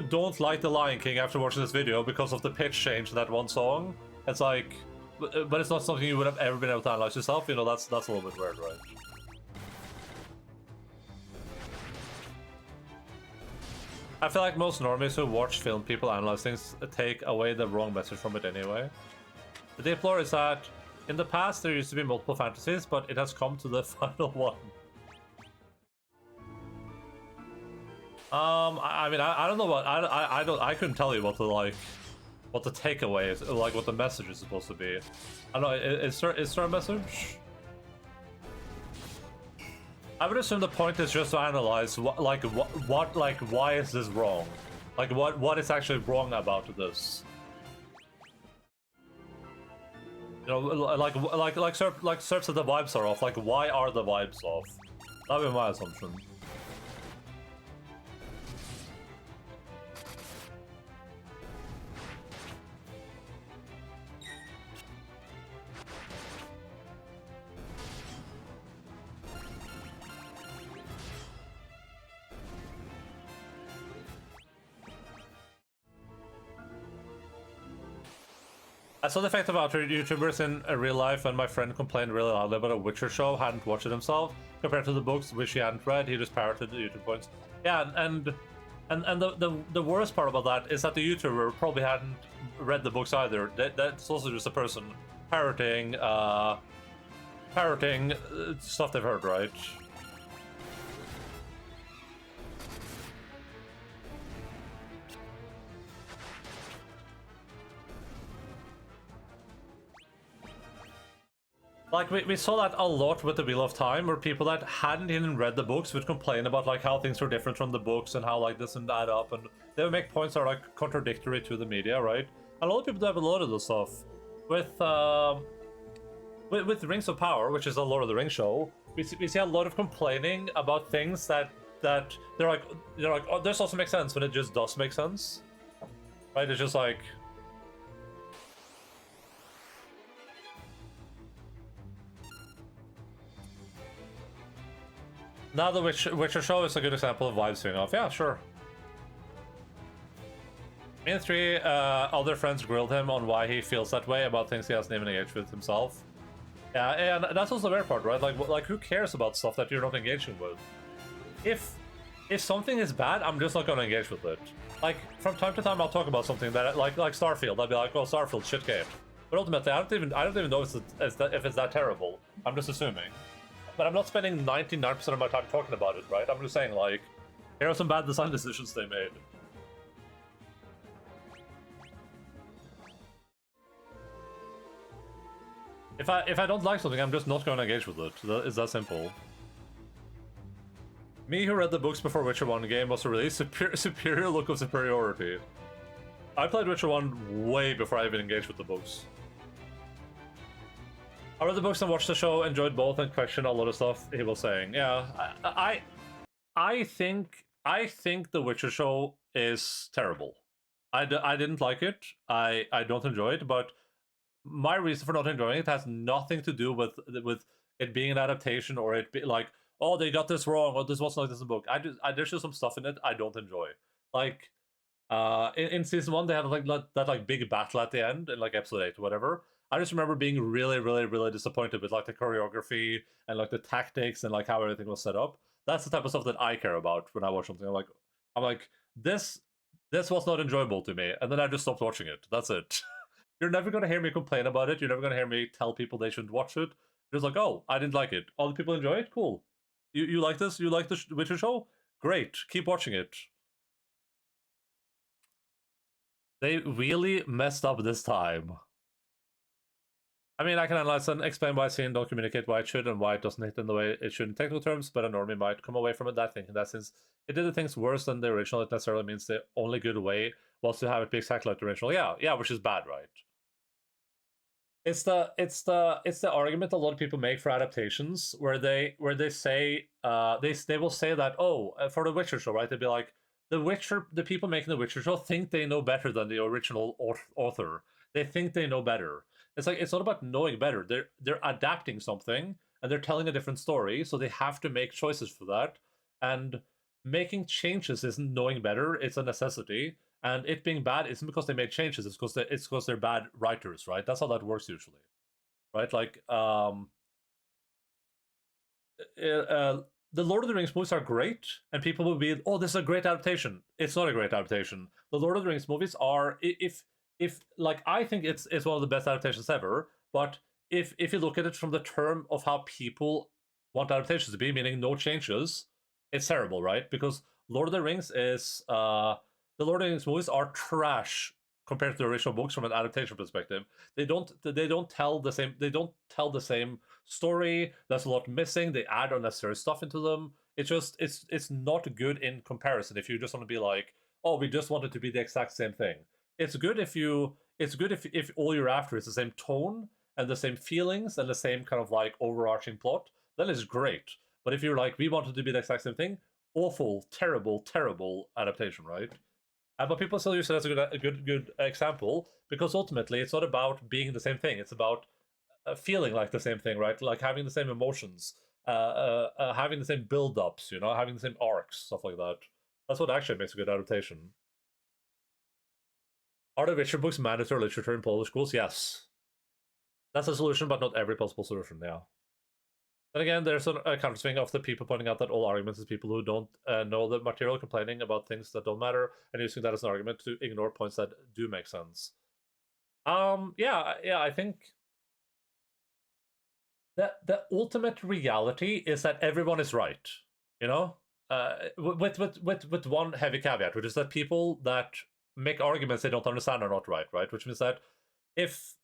don't like The Lion King after watching this video because of the pitch change in that one song, it's like. But it's not something you would have ever been able to analyze yourself, you know, that's a little bit weird, right? I feel like most normies who watch film people analyze things take away the wrong message from it anyway. The deep lore is that in the past there used to be multiple fantasies, but it has come to the final one. I mean, I don't know what I couldn't tell you what the takeaway is, like what the message is supposed to be. I don't know. Is there a message? I would assume the point is just to analyze why is this wrong? Like what is actually wrong about this? You know, like Serp said the vibes are off. Like, why are the vibes off? That'd be my assumption. I saw the fact about YouTubers in real life, and my friend complained really loudly about a Witcher show, hadn't watched it himself, compared to the books which he hadn't read. He just parroted the YouTube points. Yeah, and the worst part about that is that the YouTuber probably hadn't read the books either. That's also just a person parroting stuff they've heard, right? Like, we saw that a lot with the Wheel of Time, where people that hadn't even read the books would complain about, like, how things were different from the books and how, like, this and that up, and they would make points that are, like, contradictory to the media, right? And a lot of people do have a lot of this stuff. With Rings of Power, which is a Lord of the Rings show, we see a lot of complaining about things that they're like, oh, this also makes sense, when it just does make sense. Right? It's just like... Now the Witcher show is a good example of vibes swing off. Yeah, sure. Me and three other friends grilled him on why he feels that way about things he hasn't even engaged with himself. Yeah, and that's also the weird part, right? Like who cares about stuff that you're not engaging with? If something is bad, I'm just not going to engage with it. Like, from time to time, I'll talk about something that, like Starfield. I'll be like, oh, Starfield, shit game. But ultimately, I don't even know if it's that terrible. I'm just assuming. But I'm not spending 99% of my time talking about it, right? I'm just saying, like, here are some bad design decisions they made. If I don't like something, I'm just not going to engage with it. It's that simple. Me, who read the books before Witcher 1 game, was a really superior look of superiority. I played Witcher 1 way before I even engaged with the books. I read the books and watched the show, enjoyed both, and questioned a lot of stuff he was saying. Yeah, I think the Witcher show is terrible. I didn't like it. I don't enjoy it, but my reason for not enjoying it has nothing to do with it being an adaptation, or it be like, oh, they got this wrong, or this wasn't like this in the book. There's just some stuff in it I don't enjoy. Like, in season 1, they had like that big battle at the end in like episode 8 or whatever. I just remember being really, really, really disappointed with like the choreography and like the tactics and like how everything was set up. That's the type of stuff that I care about when I watch something. I'm like, this was not enjoyable to me, and then I just stopped watching it. That's it. You're never gonna hear me complain about it. You're never gonna hear me tell people they shouldn't watch it. Just like, oh, I didn't like it. All the people enjoy it. Cool. You like this? You like the Witcher show? Great. Keep watching it. They really messed up this time. I mean, I can analyze and explain why scene don't communicate why it should and why it doesn't hit in the way it should in technical terms, but a normie might come away from it that thinking that since it did the things worse than the original, it necessarily means the only good way was to have it be exactly like the original. Yeah, which is bad, right? It's the argument a lot of people make for adaptations, where they say they will say that, oh, for the Witcher show, right? They'd be like, the people making the Witcher show think they know better than the original author. They think they know better. It's like, it's not about knowing better. They're adapting something and they're telling a different story, so they have to make choices for that. And making changes isn't knowing better; it's a necessity. And it being bad isn't because they made changes; it's because they're bad writers, right? That's how that works usually, right? Like the Lord of the Rings movies are great, and people will be, oh, this is a great adaptation. It's not a great adaptation. The Lord of the Rings movies are, if like, I think it's one of the best adaptations ever. But if you look at it from the term of how people want adaptations to be, meaning no changes, it's terrible, right? Because Lord of the Rings is the Lord of the Rings movies are trash compared to the original books from an adaptation perspective. They don't tell the same story. There's a lot missing. They add unnecessary stuff into them. It's not good in comparison if you just want to be like, oh, we just want it to be the exact same thing. It's good if all you're after is the same tone and the same feelings and the same kind of like overarching plot, then it's great. But if you're like, we want it to be the exact same thing, awful, terrible, terrible adaptation, right? But people still use it as a good example, because ultimately it's not about being the same thing. It's about feeling like the same thing, right? Like having the same emotions, having the same build-ups, you know, having the same arcs, stuff like that. That's what actually makes a good adaptation. Are the Witcher books mandatory literature in Polish schools? Yes. That's a solution, but not every possible solution, yeah. And again, there's a counterswing of the people pointing out that all arguments is people who don't know the material complaining about things that don't matter and using that as an argument to ignore points that do make sense. Yeah, I think that the ultimate reality is that everyone is right, you know? With one heavy caveat, which is that people that make arguments they don't understand are not right? Which means that if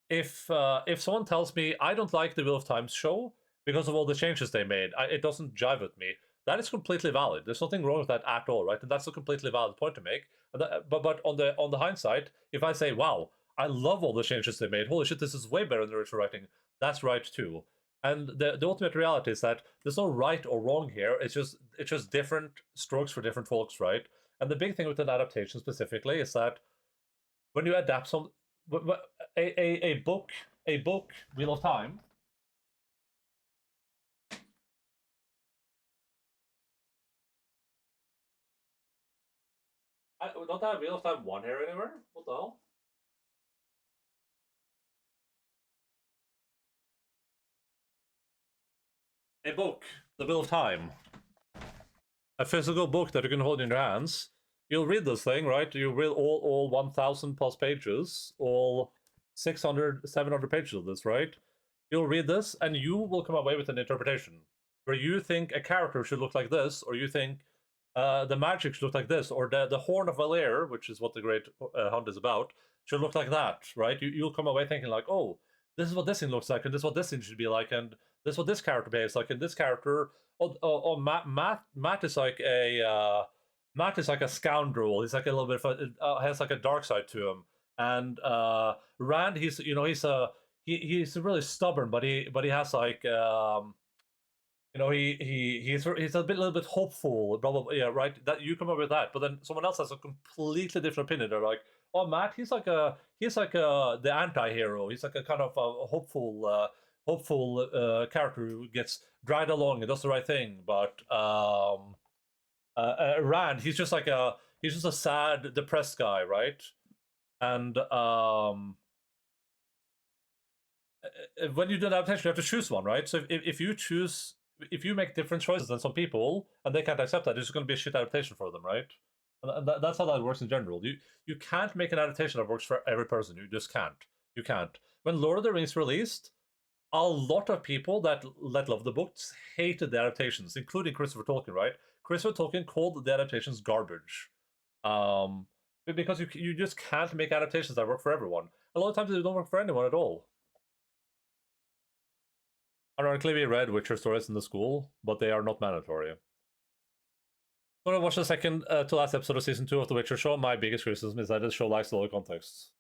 someone tells me I don't like the Wheel of Time show because of all the changes they made, it doesn't jive with me, that is completely valid. There's nothing wrong with that at all, right? And that's a completely valid point to make. But on the hindsight, if I say, wow, I love all the changes they made, holy shit, this is way better than the original writing, that's right too. And the ultimate reality is that there's no right or wrong here. It's just different strokes for different folks, right? And the big thing with an adaptation specifically is that when you adapt a book, Wheel of Time. Don't I have Wheel of Time 1 here anywhere? What the hell? A book, The Wheel of Time. A physical book that you can hold in your hands. You'll read this thing, right? You read all 1,000 plus pages, all 600, 700 pages of this, right? You'll read this, and you will come away with an interpretation where you think a character should look like this, or you think the magic should look like this, or the Horn of Valir, which is what the Great Hunt is about, should look like that, right? You'll come away thinking like, oh, this is what this thing looks like, and this is what this thing should be like, and this is what this character behaves like, and this character, Matt is like a scoundrel. He's like a little bit of has like a dark side to him, and Rand, he's really stubborn, but he has like he's a little bit hopeful, blah blah blah. Yeah, right. That you come up with that, but then someone else has a completely different opinion. They're like, oh, Matt, he's like the anti-hero. He's like a kind of a hopeful character who gets dragged along and does the right thing. But Rand, he's just a sad, depressed guy, right? And when you do an adaptation, you have to choose one, right? So if you make different choices than some people and they can't accept that, it's going to be a shit adaptation for them, right? And that's how that works in general. You can't make an adaptation that works for every person. You just can't. You can't. When Lord of the Rings released, a lot of people that love the books hated the adaptations, including Christopher Tolkien, right? Christopher Tolkien called the adaptations garbage. Because you just can't make adaptations that work for everyone. A lot of times they don't work for anyone at all. Ironically, we read Witcher stories in the school, but they are not mandatory. I'm gonna watch the second to last episode of season 2 of The Witcher show. My biggest criticism is that the show lacks a lot of context.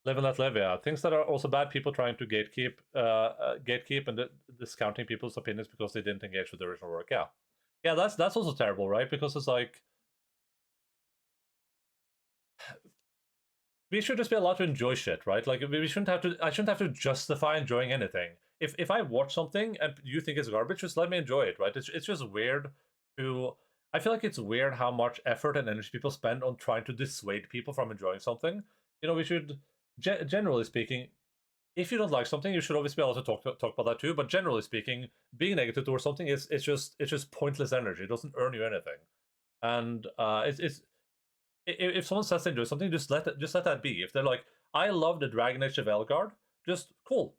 Live and let live, yeah. Things that are also bad, people trying to gatekeep and discounting people's opinions because they didn't engage with the original work, yeah. Yeah, that's also terrible, right? Because it's like, we should just be allowed to enjoy shit, right? Like, I shouldn't have to justify enjoying anything. If I watch something and you think it's garbage, just let me enjoy it, right? It's just weird I feel like it's weird how much effort and energy people spend on trying to dissuade people from enjoying something. You know, we should, generally speaking, if you don't like something, you should always be able to talk about that too. But generally speaking, being negative towards something is it's just pointless energy. It doesn't earn you anything. And it's if someone says they do something, just let that be. If they're like, I love the Dragon Age of Elgard, just cool,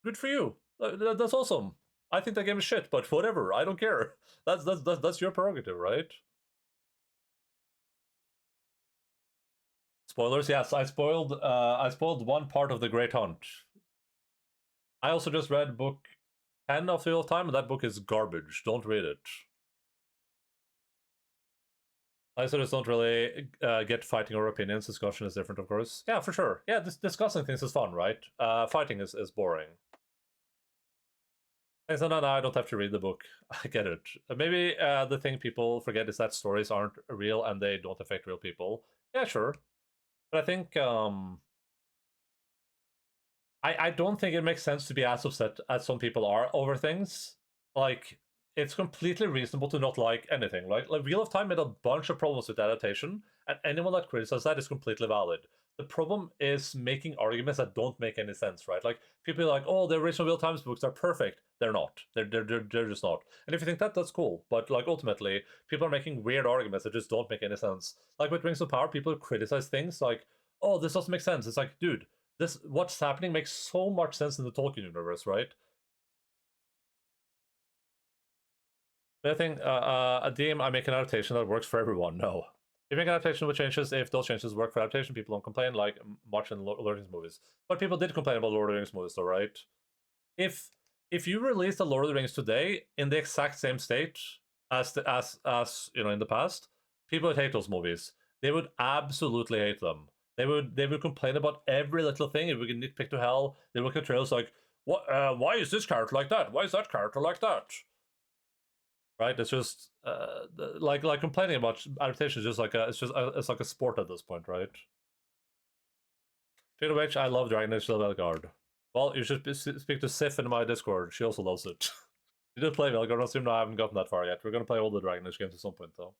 good for you. That's awesome. I think that game is shit, but whatever. I don't care. That's your prerogative, right? Spoilers, yes. I spoiled one part of The Great Hunt. I also just read book 10 of The Wheel of Time, and that book is garbage. Don't read it. I just don't really get fighting over opinions. Discussion is different, of course. Yeah, for sure. Yeah, discussing things is fun, right? Fighting is boring. And so no, I don't have to read the book. I get it. Maybe the thing people forget is that stories aren't real and they don't affect real people. Yeah, sure. But I think I don't think it makes sense to be as upset as some people are over things. Like, it's completely reasonable to not like anything, right? Like, Wheel of Time made a bunch of problems with adaptation, and anyone that criticizes that is completely valid. The problem is making arguments that don't make any sense, right? Like, people are like, oh, the original Wheel of Times books are perfect. They're not. They're just not. And if you think that, that's cool. But, like, ultimately, people are making weird arguments that just don't make any sense. Like, with Rings of Power, people criticize things like, oh, this doesn't make sense. It's like, dude, what's happening makes so much sense in the Tolkien universe, right? But I think a DM, I make an adaptation that works for everyone. No. You make an adaptation with changes, if those changes work for adaptation, people don't complain, like much in Lord of the Rings movies. But people did complain about Lord of the Rings movies, though, right? If you release the Lord of the Rings today in the exact same state as you know, in the past, people would hate those movies. They would absolutely hate them. They would complain about every little thing. It would get nitpicked to hell. They look at trailers like, what? Why is this character like that? Why is that character like that? Right? It's just like complaining about adaptation is just like it's like a sport at this point, right? Speaking of which, I love Dragon Age of Velgard. Well, you should speak to Sif in my Discord. She also loves it. You did play Velgard. I assume I haven't gotten that far yet. We're gonna play all the Dragon Age games at some point, though.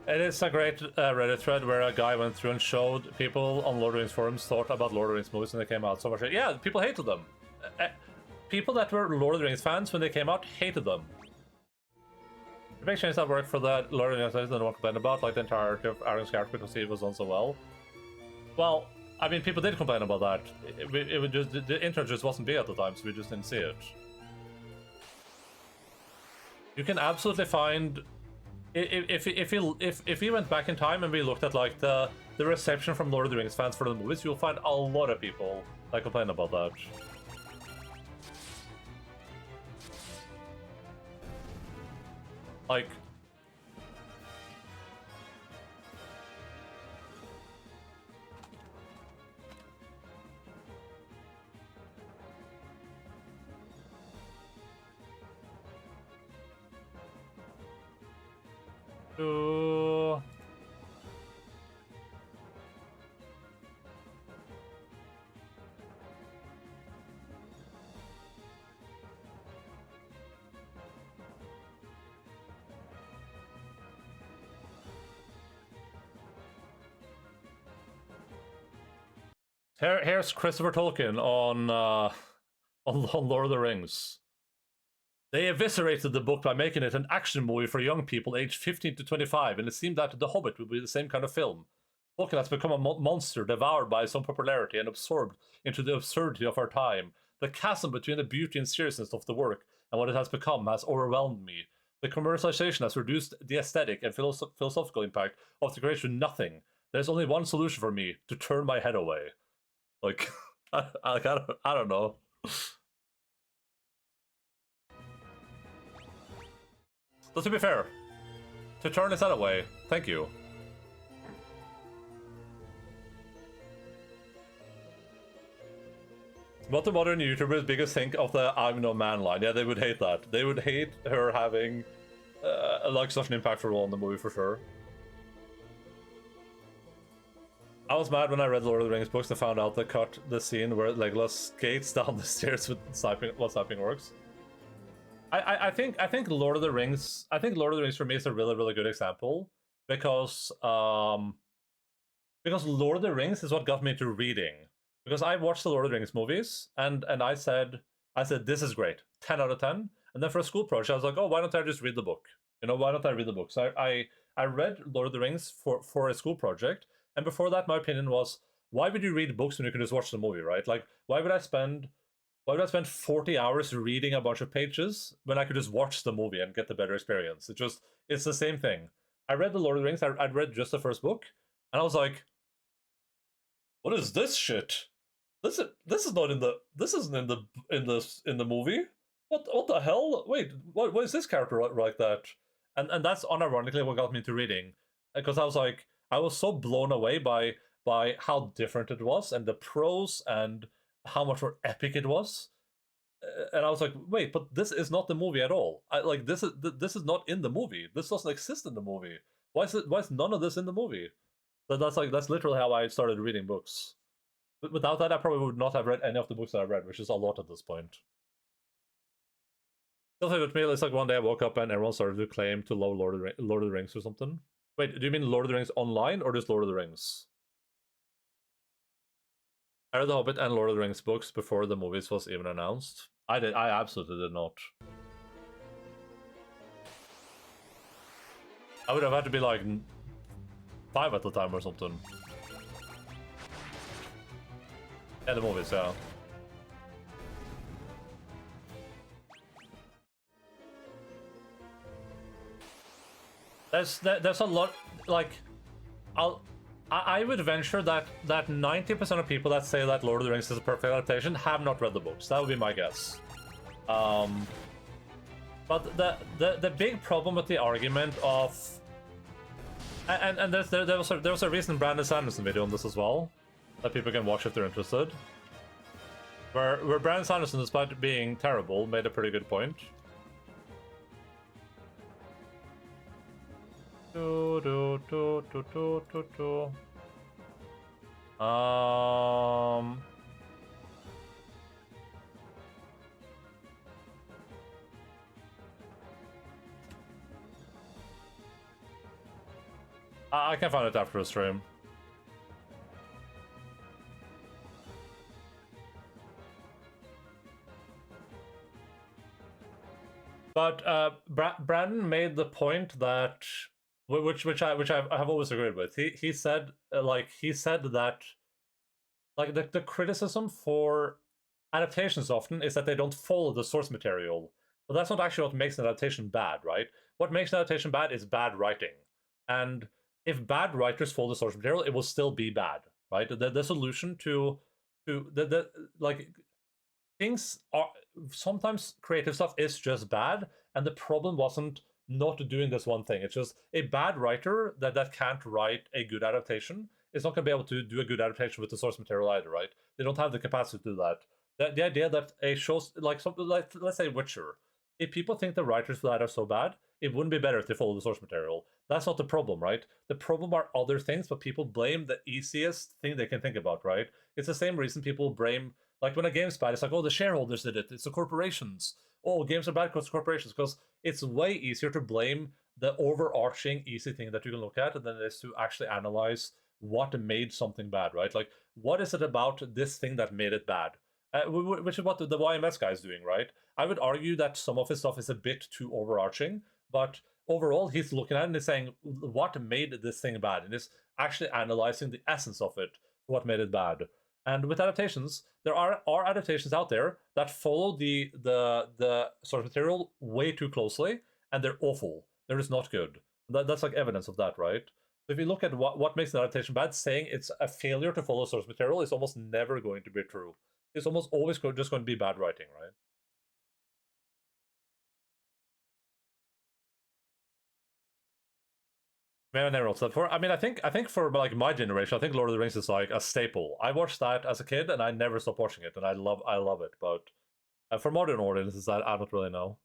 It is a great Reddit thread where a guy went through and showed people on Lord of the Rings forums thought about Lord of the Rings movies when they came out so much. Yeah, people hated them. People that were Lord of the Rings fans when they came out hated them. The big change that worked for the Lord of the Rings that no one complained about, like the entirety of Aragorn's character because he was done so well. Well, I mean, people did complain about that. It would just, the internet just wasn't big at the time, so we just didn't see it. You can absolutely find. If we went back in time and we looked at like the reception from Lord of the Rings fans for the movies, you'll find a lot of people that complain about that. Like, here's Christopher Tolkien on Lord of the Rings. They eviscerated the book by making it an action movie for young people aged 15 to 25, and it seemed that The Hobbit would be the same kind of film. Tolkien has become a monster devoured by its own popularity and absorbed into the absurdity of our time. The chasm between the beauty and seriousness of the work and what it has become has overwhelmed me. The commercialization has reduced the aesthetic and philosophical impact of the creation to nothing. There's only one solution for me: to turn my head away. Like, I don't know. But to be fair, to turn his head away, thank you. What the modern YouTubers biggest think of the I'm no man line? Yeah, they would hate that. They would hate her having like such an impactful role in the movie for sure. I was mad when I read Lord of the Rings books and found out they cut the scene where Legolas skates down the stairs with sniping while sniping orcs. I think Lord of the Rings. I think Lord of the Rings for me is a really good example because Lord of the Rings is what got me into reading. Because I watched the Lord of the Rings movies and I said this is great, 10 out of 10. And then for a school project, I was like, oh, why don't I just read the book? You know, why don't I read the book? So I read Lord of the Rings for a school project, and before that, my opinion was, why would you read books when you can just watch the movie, right? Like, why would I spend 40 hours reading a bunch of pages when I could just watch the movie and get the better experience? It's the same thing. I read the Lord of the Rings. I'd read just the first book, and I was like, what is this shit? This isn't in the movie. What the hell? Wait, what is this character like that? And that's unironically what got me into reading, because I was so blown away by how different it was and the prose and how much more epic it was. And I was like, wait, but this is not the movie at all. This is not in the movie. This doesn't exist in the movie. Why is none of this in the movie? That's literally how I started reading books. But without that, I probably would not have read any of the books that I read, which is a lot at this point. Still with me, it's like one day I woke up and everyone started to claim to love Lord of the Rings or something. Wait, do you mean Lord of the Rings online or just Lord of the Rings? I read The Hobbit and Lord of the Rings books before the movies was even announced. I absolutely did not. I would have had to be like 5 at the time or something. Yeah, the movies, yeah. There's a lot, like, I would venture that 90% of people that say that Lord of the Rings is a perfect adaptation have not read the books. That would be my guess. But the big problem with the argument of, and there was a recent Brandon Sanderson video on this as well that people can watch if they're interested, where Brandon Sanderson, despite being terrible, made a pretty good point. I can find it after the stream. But Brandon made the point that, which I have always agreed with. He said that like the criticism for adaptations often is that they don't follow the source material. But that's not actually what makes an adaptation bad, right? What makes an adaptation bad is bad writing. And if bad writers follow the source material, it will still be bad, right? The solution to like, things are sometimes creative stuff is just bad, and the problem wasn't not doing this one thing. It's just a bad writer that can't write a good adaptation is not going to be able to do a good adaptation with the source material either, right? They don't have the capacity to do that. The idea that a show like something like, let's say, Witcher, if people think the writers for that are so bad, it wouldn't be better if they follow the source material. That's not the problem, right? The problem are other things, but people blame the easiest thing they can think about, right? It's the same reason people blame, like when a game's bad, it's like, oh, the shareholders did it, it's the corporations. Oh, games are bad because corporations, because it's way easier to blame the overarching easy thing that you can look at than it is to actually analyze what made something bad, right? Like, what is it about this thing that made it bad? Which is what the YMS guy is doing, right? I would argue that some of his stuff is a bit too overarching, but overall, he's looking at it and he's saying, what made this thing bad? And he's actually analyzing the essence of it, what made it bad. And with adaptations, there are adaptations out there that follow the source material way too closely, and they're awful. They're just not good. That's like evidence of that, right? So if you look at what makes an adaptation bad, saying it's a failure to follow source material is almost never going to be true. It's almost always just going to be bad writing, right? Maybe I never watched that before. I mean, I think for like my generation, I think Lord of the Rings is like a staple. I watched that as a kid, and I never stopped watching it, and I love it. But for modern audiences, I don't really know.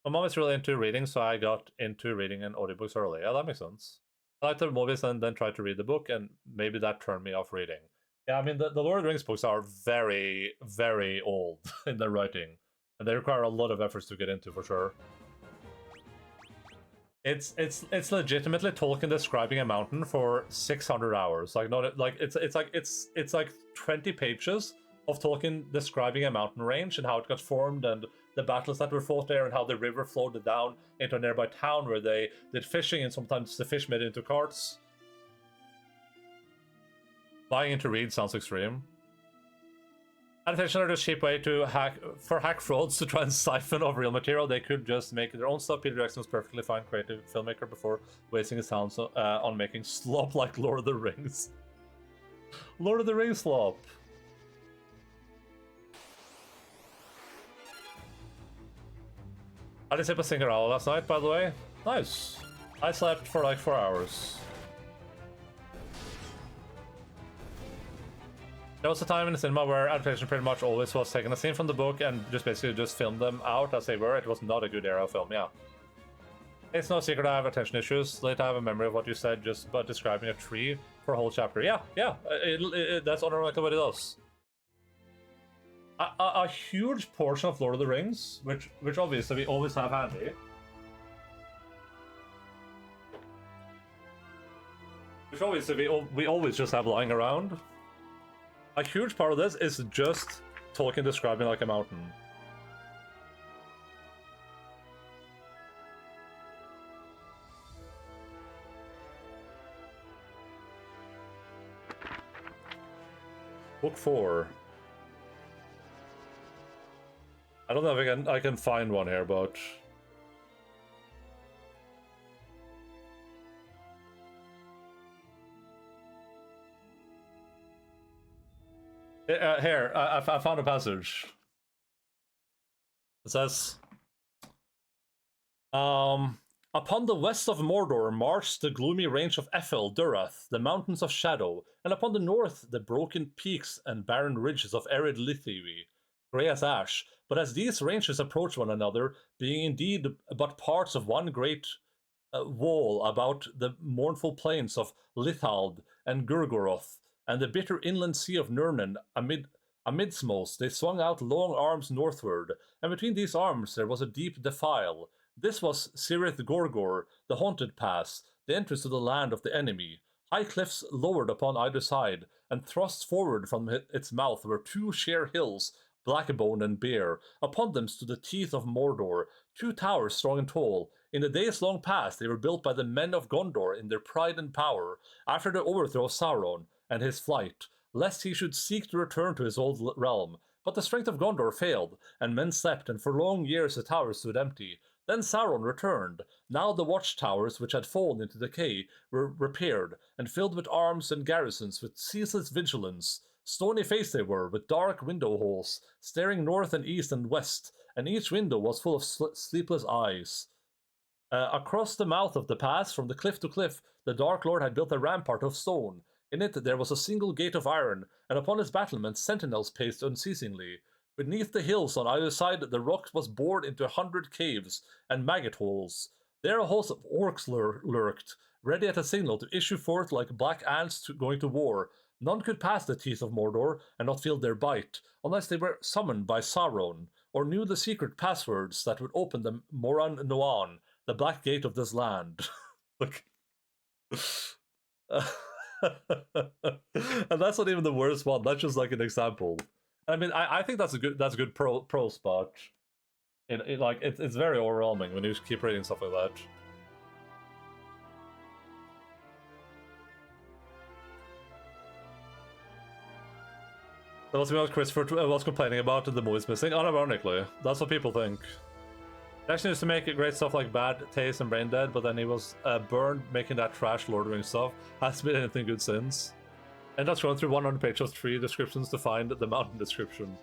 My mom is really into reading, so I got into reading and audiobooks early. Yeah, that makes sense. I liked the movies and then tried to read the book, and maybe that turned me off reading. Yeah, I mean, the Lord of the Rings books are very, very old in their writing. And they require a lot of efforts to get into, for sure. It's legitimately Tolkien describing a mountain for 600 hours. Like not like it's like 20 pages of Tolkien describing a mountain range and how it got formed and the battles that were fought there and how the river flowed down into a nearby town where they did fishing and sometimes the fish made it into carts. Buying into read sounds extreme. Adaptation are just cheap way to hack frauds to try and siphon off real material. They could just make their own stuff. Peter Jackson was perfectly fine creative filmmaker before wasting his talents on making slop like Lord of the Rings. Lord of the Rings slop. I did sleep a single hour last night, by the way. Nice. I slept for like 4 hours. There was a time in the cinema where adaptation pretty much always was taking a scene from the book and just basically just filmed them out as they were. It was not a good era of film, yeah. It's no secret I have attention issues. Late I have a memory of what you said just by describing a tree for a whole chapter. Yeah, that's unironically what it does. A huge portion of Lord of the Rings, which obviously we always have handy. Which obviously we always just have lying around. A huge part of this is just Tolkien describing like a mountain. Book 4. I don't know if I can find one here, but here, I found a passage. It says, upon the west of Mordor marched the gloomy range of Ethel, Durath, the mountains of shadow, and upon the north the broken peaks and barren ridges of arid Lithiwi, grey as ash. But as these ranges approach one another, being indeed but parts of one great wall about the mournful plains of Lithald and Gurgoroth, and the bitter inland sea of Nurnen amidstmost, they swung out long arms northward, and between these arms there was a deep defile. This was Cirith Gorgor, the haunted pass, the entrance to the land of the enemy. High cliffs lowered upon either side, and thrust forward from its mouth were two sheer hills, black-boned and bare. Upon them stood the teeth of Mordor, two towers strong and tall. In the days long past they were built by the men of Gondor in their pride and power, after the overthrow of Sauron and his flight, lest he should seek to return to his old realm. But the strength of Gondor failed, and men slept, and for long years the towers stood empty. Then Sauron returned. Now the watchtowers, which had fallen into decay, were repaired, and filled with arms and garrisons with ceaseless vigilance. Stony-faced they were, with dark window holes, staring north and east and west, and each window was full of sleepless eyes. Across the mouth of the pass, from the cliff to cliff, the Dark Lord had built a rampart of stone. In it there was a single gate of iron, and upon its battlements sentinels paced unceasingly. Beneath the hills on either side the rock was bored into 100 caves and maggot holes. There a host of orcs lurked, ready at a signal to issue forth like black ants going to war. None could pass the teeth of Mordor and not feel their bite, unless they were summoned by Sauron, or knew the secret passwords that would open the Moran Noan, the black gate of this land. Look. And that's not even the worst one. That's just like an example. I mean, I think that's a good prose, but it's very overwhelming when you keep reading stuff like that. That was what Christopher was complaining about the movie's missing. Unironically, that's what people think. He actually used to make great stuff like Bad Taste and Brain Dead, but then he was burned making that trash Lord of the Rings stuff. Hasn't been anything good since. And that's going through 100 pages of 3 descriptions to find the mountain description.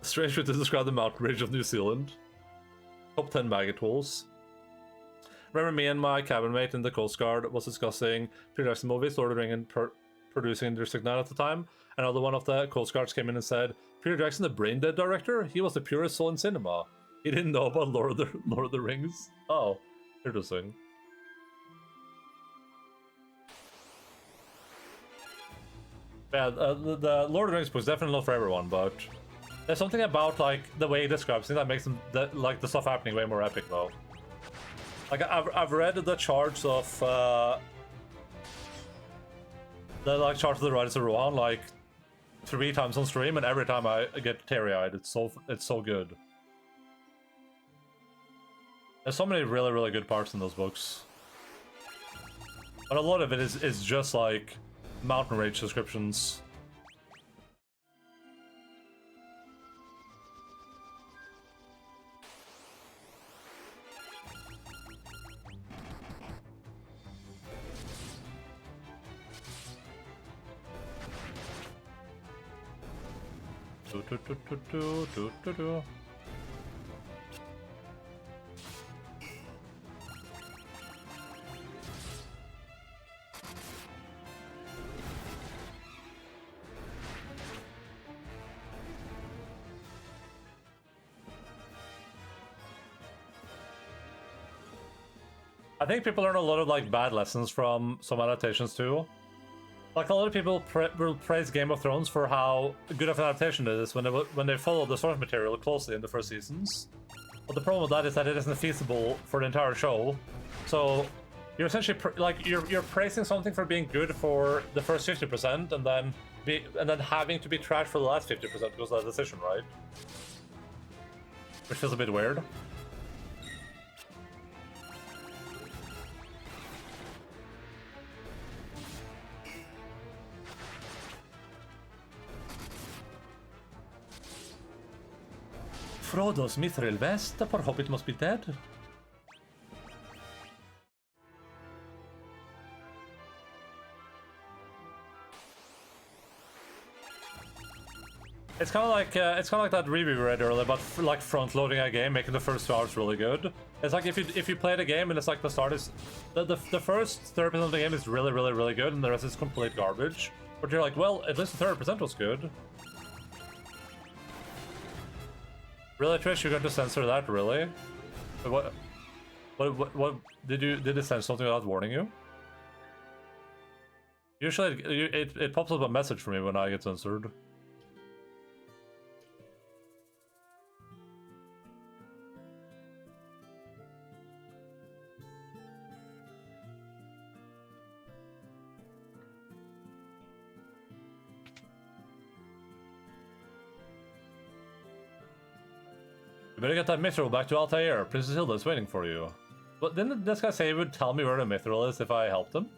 Strange way to describe the mountain range of New Zealand. Top 10 maggot holes. Remember me and my cabin mate in the Coast Guard was discussing Peter Jackson movies, Lord of the Rings, and producing in District 9 at the time. Another one of the Coast Guards came in and said, Peter Jackson, the Brain Dead director? He was the purest soul in cinema. He didn't know about Lord of the Rings? Oh, interesting. Yeah, the Lord of the Rings book is definitely not for everyone, but There's something about like the way he describes things that makes them like the stuff happening way more epic though. Like I've read the charts of the charts of the Riders of Rohan like 3 times on stream, and every time I get teary-eyed. It's so good. There's so many really good parts in those books, but a lot of it is just like Mountain Rage descriptions. Do. I think people learn a lot of like bad lessons from some adaptations too. Like a lot of people will praise Game of Thrones for how good of an adaptation it is when they follow the source material closely in the first seasons. But the problem with that is that it isn't feasible for the entire show. So you're essentially you're praising something for being good for the first 50% and then having to be trashed for the last 50% because of that decision, right? Which feels a bit weird. Frodo's mithril vest, the poor hobbit must be dead. It's kind of like that review we read earlier about like front loading a game, making the first 2 hours really good. It's like if you play the game and it's like the start is the first 30% of the game is really good and the rest is complete garbage. But you're like, well, at least the 30% was good. Really, Trish, you're going to censor that, really? What did it censor something without warning you? Usually it pops up a message for me when I get censored. You better get that mithril back to Altair. Princess Hilda is waiting for you. But didn't this guy say he would tell me where the mithril is if I helped him?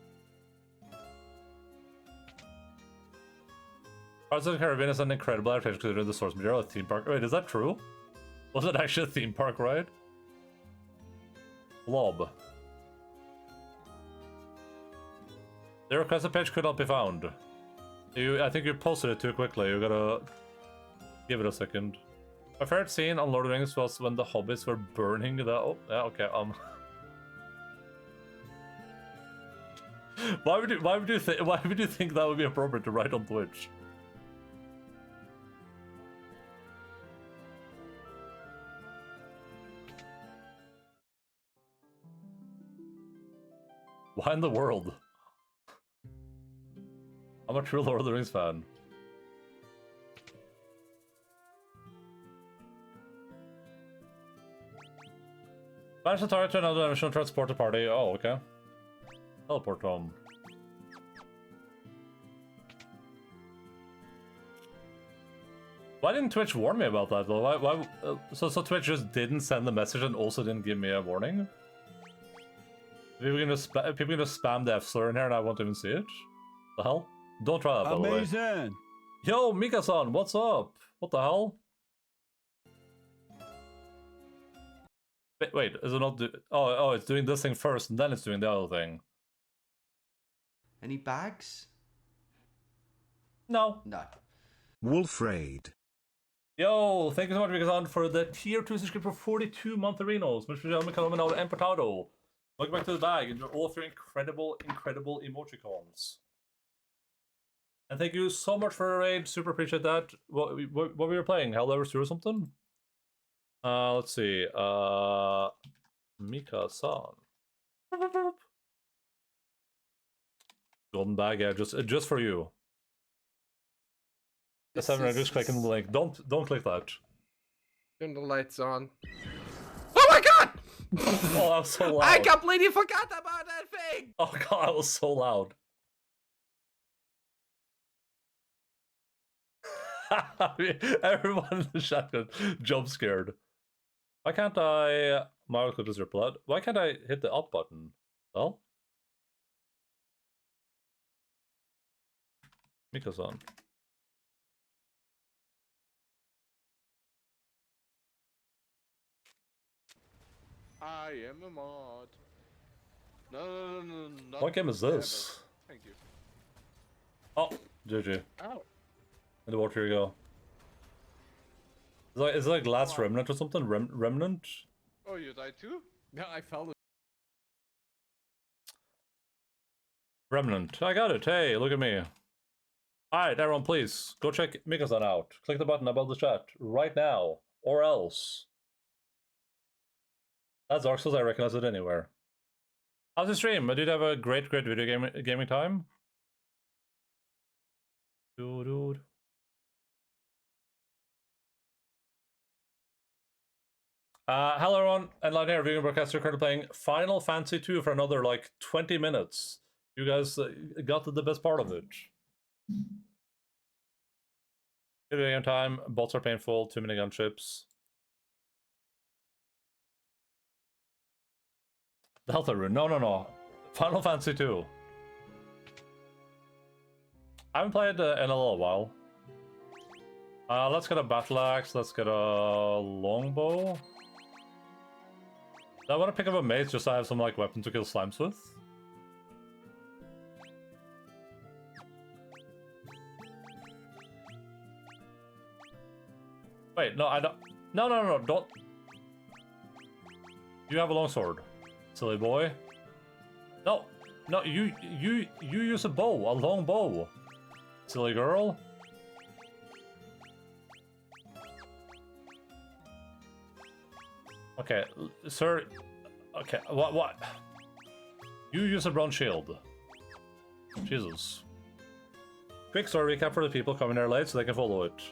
Pirates of the Caribbean is an incredible adaptation considering the source material, a theme park. Wait, is that true? Was it actually a theme park ride? Blob. The requested page could not be found. I think you posted it too quickly. You gotta give it a second. My favorite scene on Lord of the Rings was when the hobbits were burning the... Oh, yeah, okay, why would you think that would be appropriate to write on Twitch? Why in the world? I'm a true Lord of the Rings fan. Manage to target to another dimension, transport the party. Oh, okay. Teleport home. Why didn't Twitch warn me about that though? So Twitch just didn't send the message and also didn't give me a warning? People can just spam the F slur in here and I won't even see it? The hell? Don't try that, by the way. Amazing! Yo, Mika-san, what's up? What the hell? Wait, is it not oh, it's doing this thing first and then it's doing the other thing. Any bags? No. No. Wolf Raid. Yo, thank you so much, Mika-san, for the tier 2 subscription for 42 montherinos. Much Empatado. Welcome back to the bag. Enjoy all of your incredible emoticons. And thank you so much for the raid. Super appreciate that. What we were playing? Helldivers 2 or something? Let's see. Mika-san. Golden bag, yeah, just for you. The 7 just clicking the link. Don't click that. Turn the lights on. Oh my god! Oh, that was so loud. I completely forgot about that thing! Oh god, that was so loud. Everyone in the chat got jump scared. Why can't I... Mario Clip is your blood. Why can't I hit the up button? Well? Miko's-san. I am a mod. No. Not What game is this? Thank you. Oh, GG. Ow. In the water you go. Is it like Last Remnant or something? Remnant? Oh, you died too? No, I fell. Remnant. I got it. Hey, look at me. Alright, everyone, please go check Mikosan out. Click the button above the chat right now, or else. That's Dark Souls. I recognize it anywhere. How's the stream? Did you have a great video gaming time? Dude. Hello everyone, Endaline here, Vegan Broadcaster, currently playing Final Fantasy 2 for another like 20 minutes. You guys got to the best part of it. Good video game time, bots are painful, too many gunships. Delta Rune, no. Final Fantasy 2. I haven't played in a little while. Let's get a battle axe, let's get a longbow. I want to pick up a mace just so I have some like weapon to kill slimes with. Wait, no, I don't. No, don't. You have a longsword, silly boy. No, you use a bow, a long bow, silly girl. Okay, sir. Okay, what? You use a bronze shield. Jesus. Quick story recap for the people coming there late so they can follow it.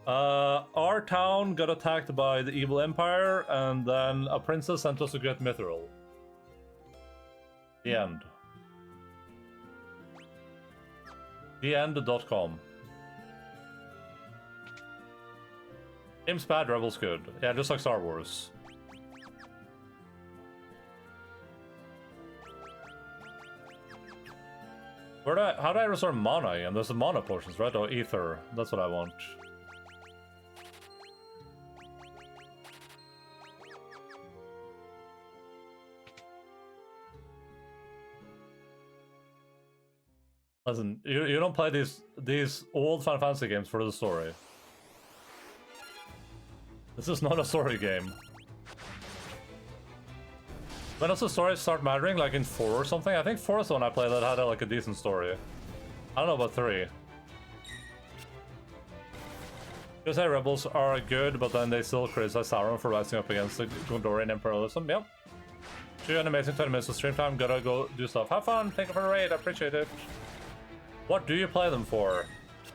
Our town got attacked by the evil empire, and then a princess sent us to get mithril. The end. TheEnd.com. Imps bad, Rebels good. Yeah, just like Star Wars. How do I restore mana again? There's the mana potions, right? Or ether. That's what I want. Listen, you don't play these old Final Fantasy games for the story. This is not a story game. When does the story start mattering? Like in 4 or something? I think 4 is the one I played that had like a decent story. I don't know about 3. You say Rebels are good, but then they still criticize Sauron for rising up against the Gondorian imperialism. Yep. Sure, an amazing 20 minutes of stream time. Gotta go do stuff. Have fun. Thank you for the raid. I appreciate it. What do you play them for?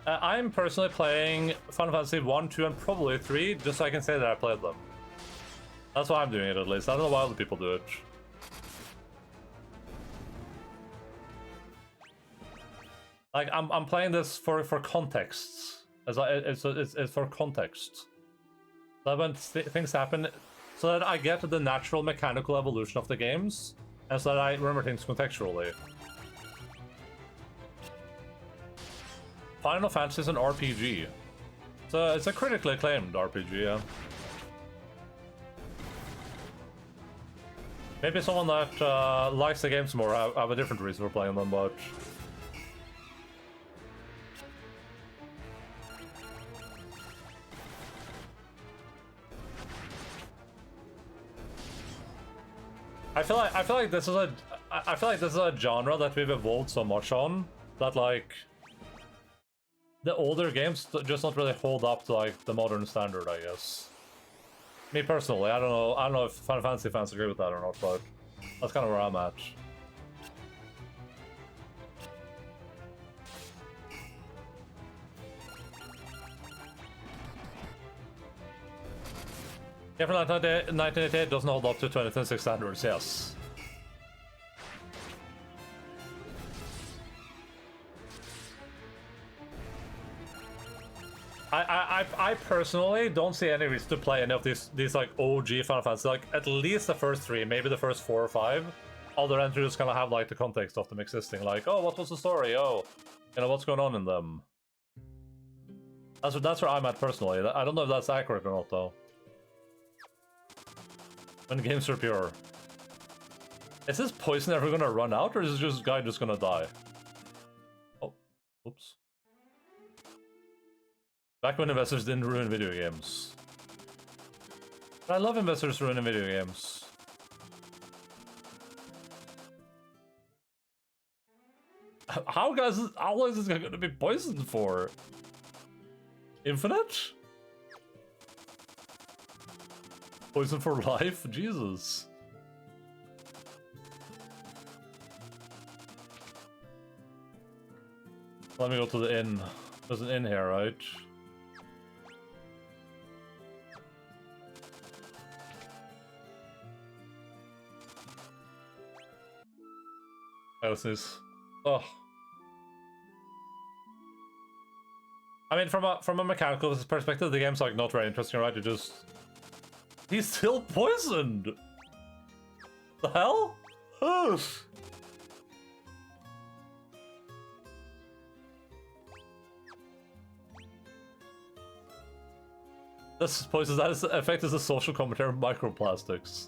I'm personally playing Final Fantasy 1, 2, and probably 3, just so I can say that I played them. That's why I'm doing it, at least. I don't know why other people do it. Like, I'm playing this for context. It's for context. That when things happen, so that I get the natural mechanical evolution of the games, and so that I remember things contextually. Final Fantasy is an RPG. So it's a critically acclaimed RPG, yeah. Maybe someone that likes the games more have a different reason for playing them, but... I feel like this is a genre that we've evolved so much on that like the older games just don't really hold up to like the modern standard, I guess. Me personally, I don't know if Final Fantasy fans agree with that or not, but that's kind of where I'm at. Yeah, for 1988 doesn't hold up to 2026 standards, yes. I personally don't see any reason to play any of these like OG Final Fantasy, like at least the first 3, maybe the first 4 or 5. Other entries kind of have like the context of them existing, like, oh, what was the story? Oh, you know, what's going on in them? That's where I'm at personally. I don't know if that's accurate or not, though. When games are pure. Is this poison ever gonna run out, or is this guy just gonna die? Oh, oops. Back when investors didn't ruin video games. But I love investors ruining video games. How long is this guy gonna be poisoned for? Infinite? Poison for life? Jesus. Let me go to the inn. There's an inn here, right? What's this? Oh. I mean, from a mechanical perspective, the game's like not very interesting, right? He's still poisoned. The hell? This poison, that effect is a social commentary on microplastics.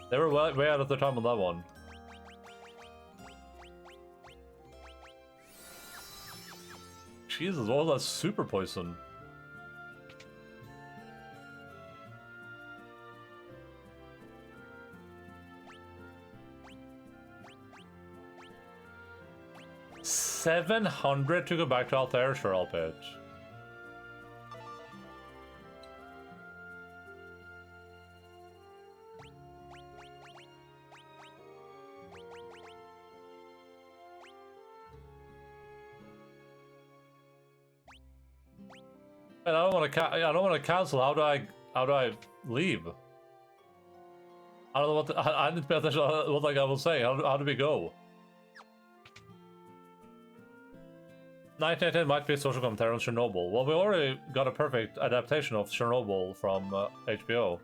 They were way out of their time on that one. Jesus, all that super poison. $700 to go back to Altair, sure, I'll pay it. And I don't want to cancel. How do I leave? I don't know what I didn't pay attention to what the guy was saying. How do we go? 1910 might be a social commentary on Chernobyl. Well, we already got a perfect adaptation of Chernobyl from HBO.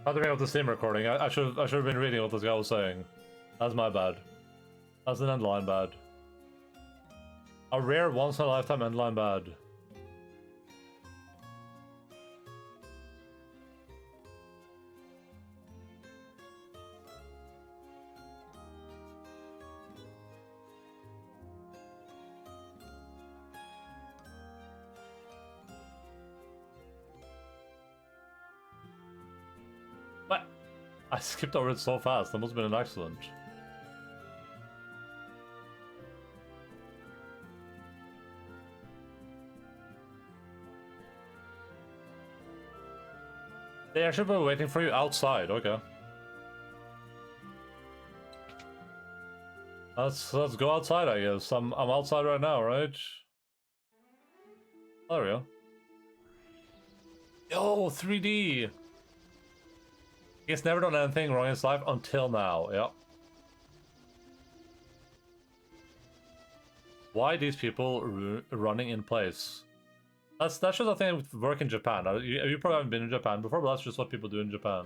I had to bring up the Steam recording. I should have been reading what this guy was saying. That's my bad. That's an Endaline bad. A rare once-in-a-lifetime Endaline bad. What? I skipped over it so fast. That must have been an accident. They actually were waiting for you outside. Okay. Let's go outside, I guess. I'm outside right now, right? There we go. Yo, 3D. He's never done anything wrong in his life until now. Yeah. Why these people running in place? That's just a thing with work in Japan. You probably haven't been in Japan before, but that's just what people do in Japan.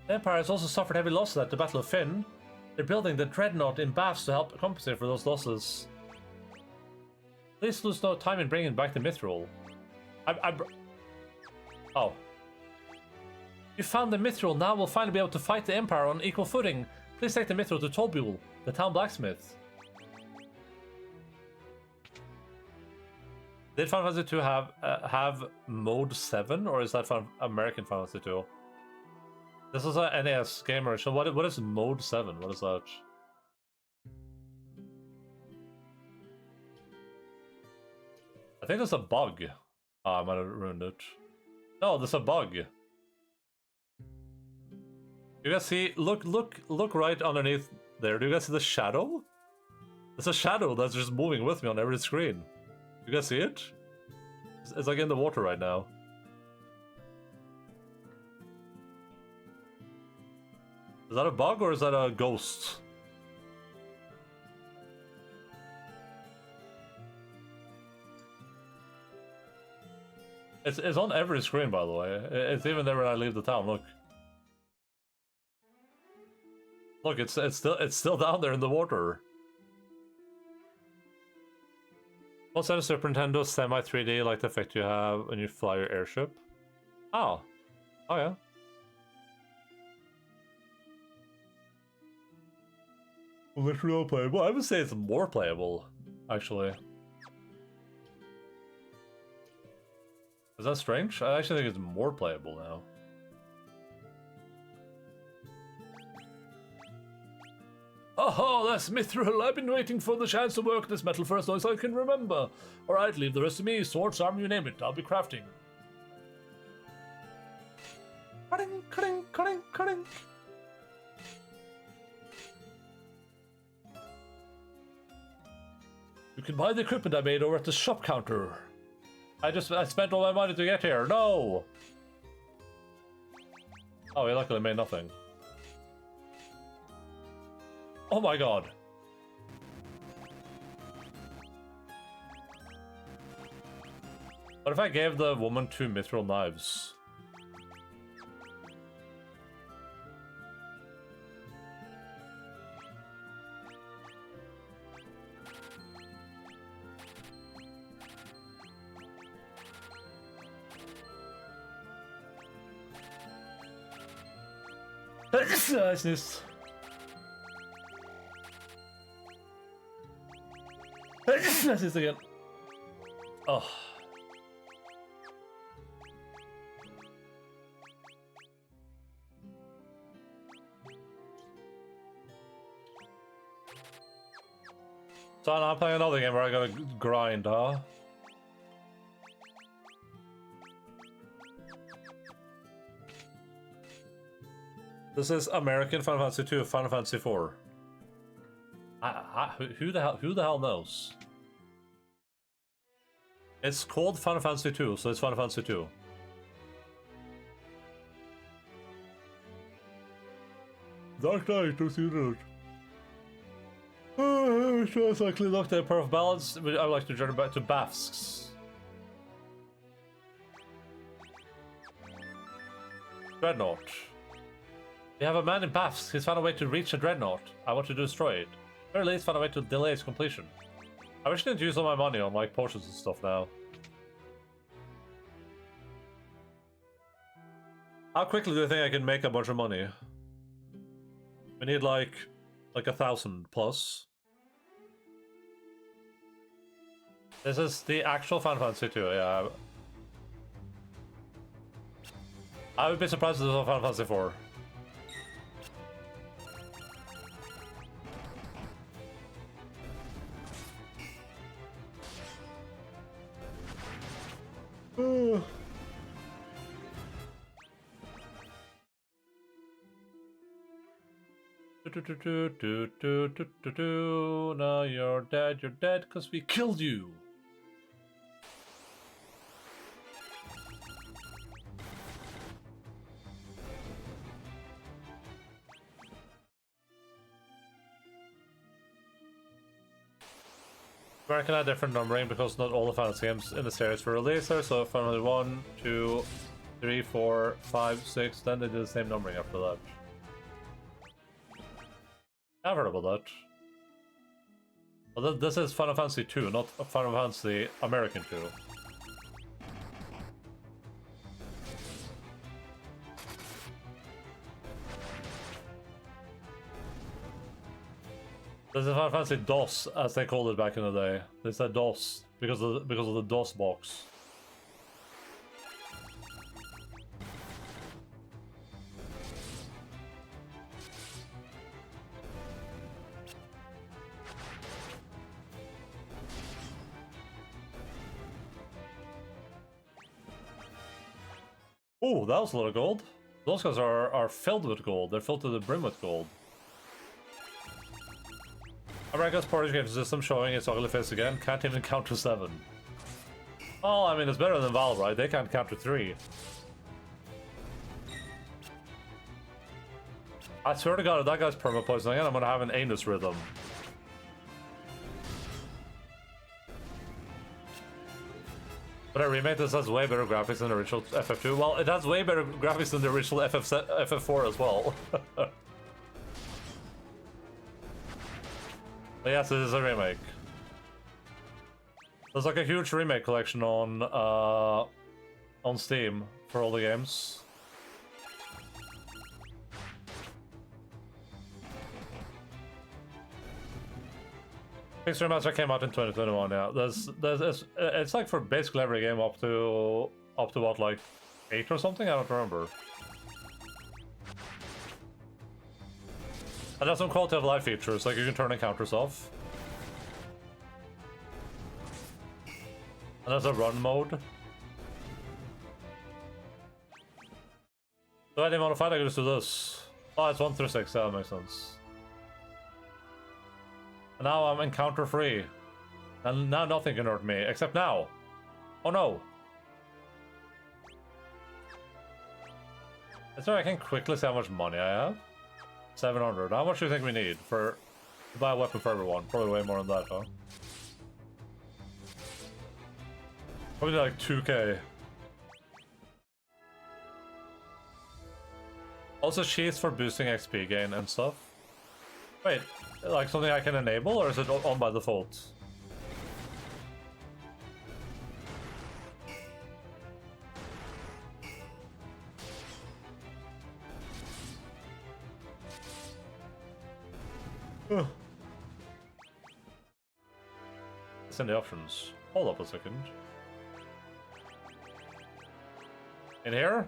The Empire has also suffered heavy losses at the Battle of Finn. They're building the Dreadnought in baths to help compensate for those losses. Please lose no time in bringing back the Mithril. Oh. You found the Mithril. Now we'll finally be able to fight the Empire on equal footing. Please take the Mithril to Tolbuel, the town blacksmith. Did Final Fantasy II have Mode 7, or is that American Final Fantasy II? This is an NES gamer, so what is Mode 7? What is that? I think there's a bug. Oh, I might have ruined it. No, there's a bug. You guys see? Look right underneath there. Do you guys see the shadow? There's a shadow that's just moving with me on every screen. You guys see it? It's like in the water right now. Is that a bug or is that a ghost? It's on every screen, by the way. It's even there when I leave the town. Look. Look, it's still down there in the water. What's that a Super Nintendo semi 3D like the effect you have when you fly your airship? Oh. Oh yeah. Literally playable. I would say it's more playable, actually. Is that strange? I actually think it's more playable now. Oh, that's Mithril. I've been waiting for the chance to work this metal for as long as I can remember. Alright, leave the rest to me. Swords, armor, you name it. I'll be crafting. Cutting. You can buy the equipment I made over at the shop counter. I spent all my money to get here. No! Oh, we luckily made nothing. Oh my god. What if I gave the woman 2 mithril knives? I sneezed. I sneezed again. Oh. So I'm playing another game where I gotta grind, huh? This is American Final Fantasy 2, Final Fantasy 4. Who the hell knows? It's called Final Fantasy 2, so it's Final Fantasy 2. Dark Knight, don't see that. It's likely locked at a pair of balance. I would like to journey back to Bafsk's. Dreadnought. We have a man in Bafsk. He's found a way to reach a dreadnought. I want to destroy it. Or at least found a way to delay its completion. I wish I didn't use all my money on like potions and stuff now. How quickly do you think I can make a bunch of money? We need like 1,000 plus. This is the actual Final Fantasy 2, yeah. I would be surprised if this was Final Fantasy 4. Now you're dead because we killed you. American had different numbering because not all the Final Fantasy games in the series were released there, so Final Fantasy 1, 2, 3, 4, 5, 6, then they did the same numbering after that. I've heard about that. Well, this is Final Fantasy 2, not Final Fantasy American 2. This is Final Fantasy DOS, as they called it back in the day. They said DOS because of the DOS box. Oh, that was a lot of gold. Those guys are filled with gold. They're filled to the brim with gold. America's portage game system showing its ugly face again. Can't even count to 7. Oh, I mean, it's better than Valve, right? They can't count to 3. I swear to God, if that guy's perma-poisoning again, I'm gonna have an anus rhythm. But I remake this has way better graphics than the original FF2. Well, it has way better graphics than the original FF4 as well. But yes, it is a remake. There's like a huge remake collection on Steam for all the games. Fixed Remaster came out in 2021. Yeah, it's like for basically every game up to what, like 8 or something. I don't remember. And there's some quality of life features, like you can turn encounters off. And there's a run mode. So any modified, I can just do this. Oh, it's 1 through 6. Yeah, that makes sense. And now I'm encounter free. And now nothing can hurt me, except now. Oh no. Is there I can quickly see how much money I have? 700. How much do you think we need to buy a weapon for everyone? Probably way more than that, huh? Probably like 2k. Also cheats for boosting XP gain and stuff. Wait, like something I can enable, or is it on by default? It's in the options. Hold up a second. In here?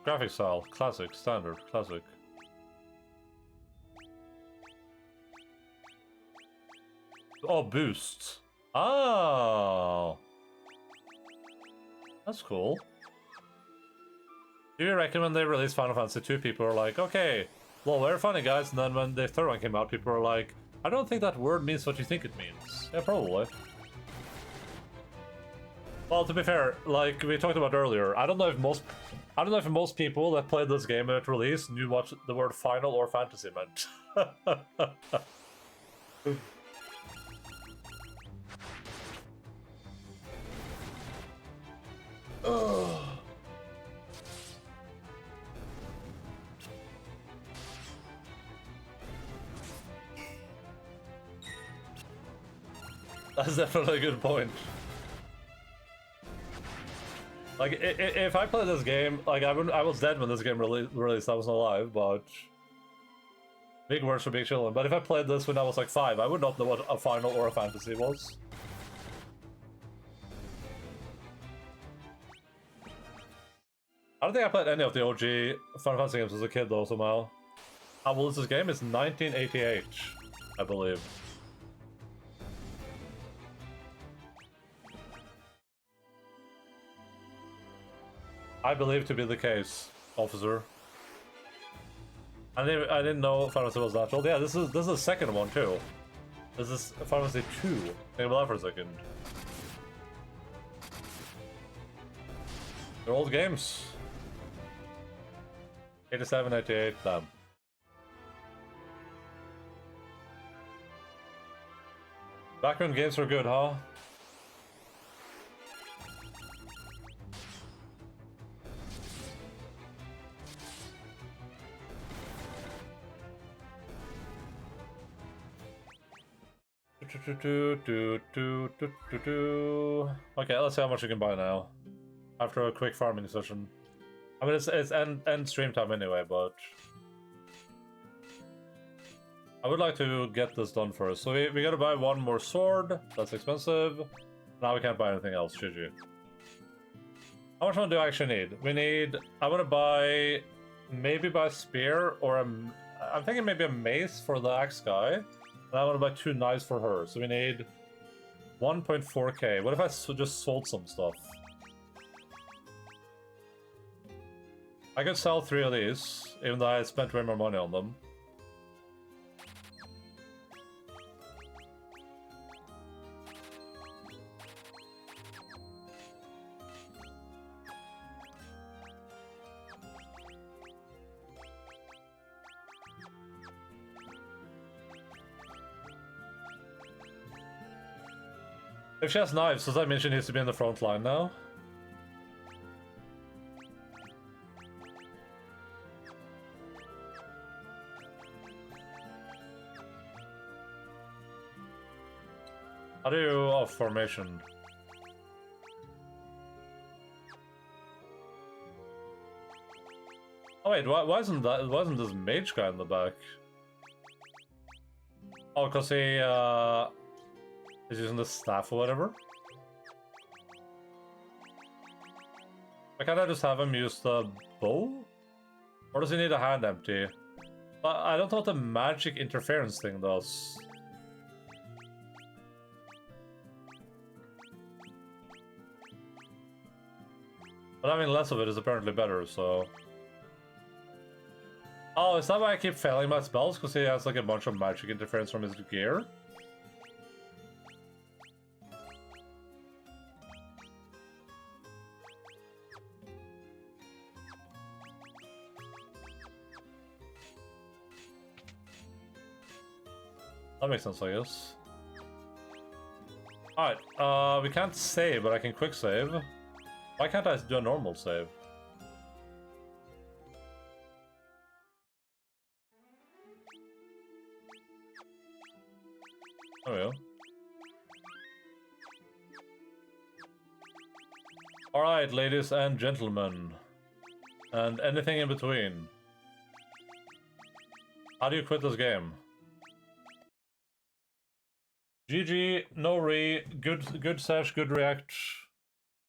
Graphic style, classic, standard, classic. Oh, boost. Oh. That's cool. Do you reckon when they released Final Fantasy 2, people are like, okay, well, very funny, guys, and then when the third one came out, people are like, I don't think that word means what you think it means. Yeah, probably. Well, to be fair, like we talked about earlier, I don't know if most people that played this game at release knew what the word final or fantasy meant. That's definitely a good point. Like, if I played this game, like, I was dead when this game released, I wasn't alive, but... Big words for big children. But if I played this when I was like 5, I would not know what a final or a fantasy was. I don't think I played any of the OG Final Fantasy games as a kid, though, somehow. How old is this game? It's 1988, I believe. I believe to be the case, officer. I didn't know Final Fantasy was that old. Yeah, this is the second one too. This is Final Fantasy 2. Think about that for a second. They're old games. 87, 88, damn. Back when games were good, huh? Okay, let's see how much you can buy now. After a quick farming session. I mean, it's end stream time anyway, but... I would like to get this done first. So we gotta buy one more sword. That's expensive. Now we can't buy anything else, should you? How much money do I actually need? We need... I want to buy... Maybe buy a spear or a... I'm thinking maybe a mace for the axe guy. And I want to buy 2 knives for her, so we need 1.4k. What if I just sold some stuff? I could sell 3 of these, even though I spent way more money on them. If she has knives, does that mean she needs to be in the front line now? How do you off formation? Oh wait, why isn't this mage guy in the back? Oh, cause he is using the staff or whatever. Why can't I just have him use the bow? Or does he need a hand empty? I don't know what the magic interference thing does. But having less of it is apparently better, so... Oh, is that why I keep failing my spells? Because he has like a bunch of magic interference from his gear? That makes sense, I guess. Alright, we can't save, but I can quick save. Why can't I do a normal save? There we go. Alright, ladies and gentlemen. And anything in between. How do you quit this game? GG, no re, good sesh, good react.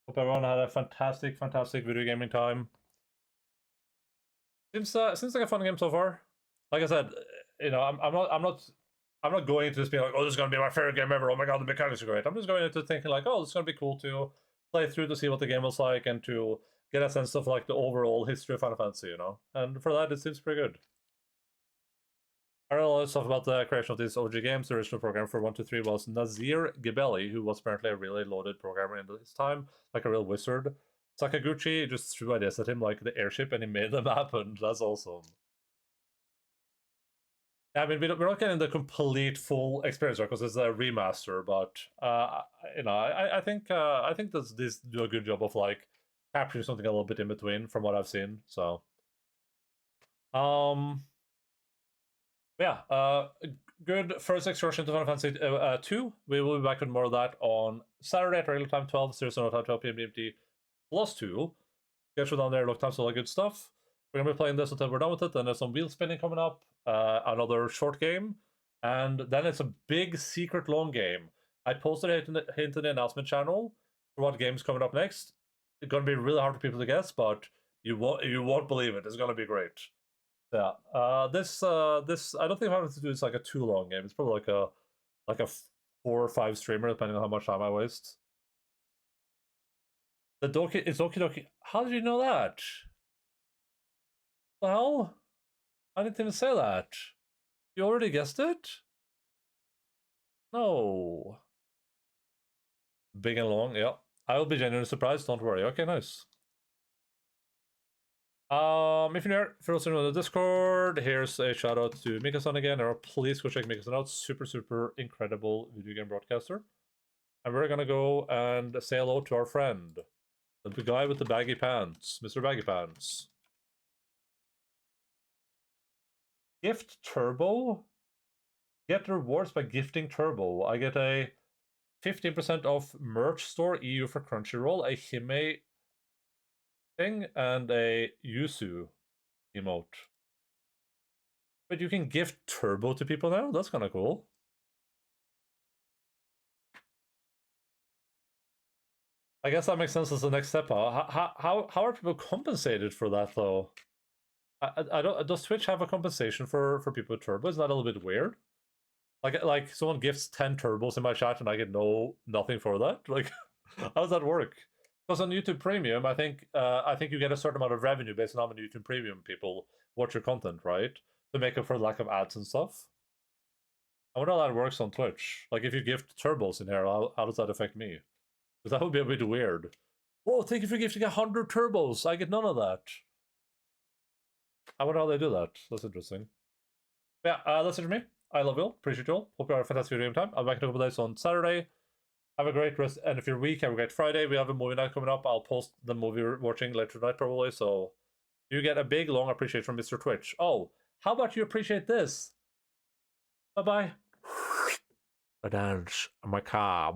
Hope everyone had a fantastic video gaming time. Seems like a fun game so far. Like I said, you know, I'm not going into this being like, oh, this is gonna be my favorite game ever. Oh my god, the mechanics are great. I'm just going into thinking like, oh, this is gonna be cool to play through to see what the game was like and to get a sense of like the overall history of Final Fantasy, you know. And for that, it seems pretty good. I read a lot of stuff about the creation of these OG games. The original programmer for 1, 2, 3 was Nazir Gebeli, who was apparently a really loaded programmer in his time, like a real wizard. Sakaguchi just threw ideas at him like the airship and he made them happen. That's awesome. I mean, we're not getting the complete full experience because it's a remaster, but you know, I think this do a good job of like capturing something a little bit in between from what I've seen. So, yeah, good first excursion to Final Fantasy 2. We will be back with more of that on Saturday at regular time 12, Serious time 12 p.m. GMT +2. Get you down there, look times, all that good stuff. We're gonna be playing this until we're done with it. Then there's some wheel spinning coming up, another short game, and then it's a big secret long game. I posted it in the announcement channel for what game's coming up next. It's gonna be really hard for people to guess, but you won't believe it. It's gonna be great. Yeah. This I don't think I'm going to do this like a too long game. It's probably like a 4 or 5 streamer depending on how much time I waste. The Doki is Doki Doki. How did you know that? Well, I didn't even say that. You already guessed it? No. Big and long, yeah. I will be genuinely surprised, don't worry. Okay, nice. If you're new, for those in the Discord, here's a shout out to Mika-san again, or please go check Mika-san out. Super incredible video game broadcaster. And we're gonna go and say hello to our friend, the guy with the baggy pants, Mr. Baggy Pants. Gift Turbo? Get rewards by gifting Turbo. I get a 15% off merch store EU for Crunchyroll, a Hime thing, and a Yuzu emote. But you can gift Turbo to people now? That's kind of cool. I guess that makes sense as the next step. How are people compensated for that, though? I don't. Does Twitch have a compensation for people with Turbo? Isn't that a little bit weird? Like someone gifts 10 turbos in my chat and I get nothing for that. Like, how does that work? Because on YouTube Premium, I think you get a certain amount of revenue based on how many YouTube Premium people watch your content, right? To make up for the lack of ads and stuff. I wonder how that works on Twitch. Like, if you gift turbos in here, how does that affect me? Because that would be a bit weird. Oh, thank you for gifting 100 turbos. I get none of that. I wonder how they do that. That's interesting. Yeah, that's it for me. I love you all. Appreciate you all. Hope you have a fantastic game time. I'll be back in a couple days on Saturday. Have a great rest end of your week. Have a great Friday. We have a movie night coming up. I'll post the movie we're watching later tonight, probably. So you get a big, long appreciation from Mr. Twitch. Oh, how about you appreciate this? Bye-bye. I dance my car.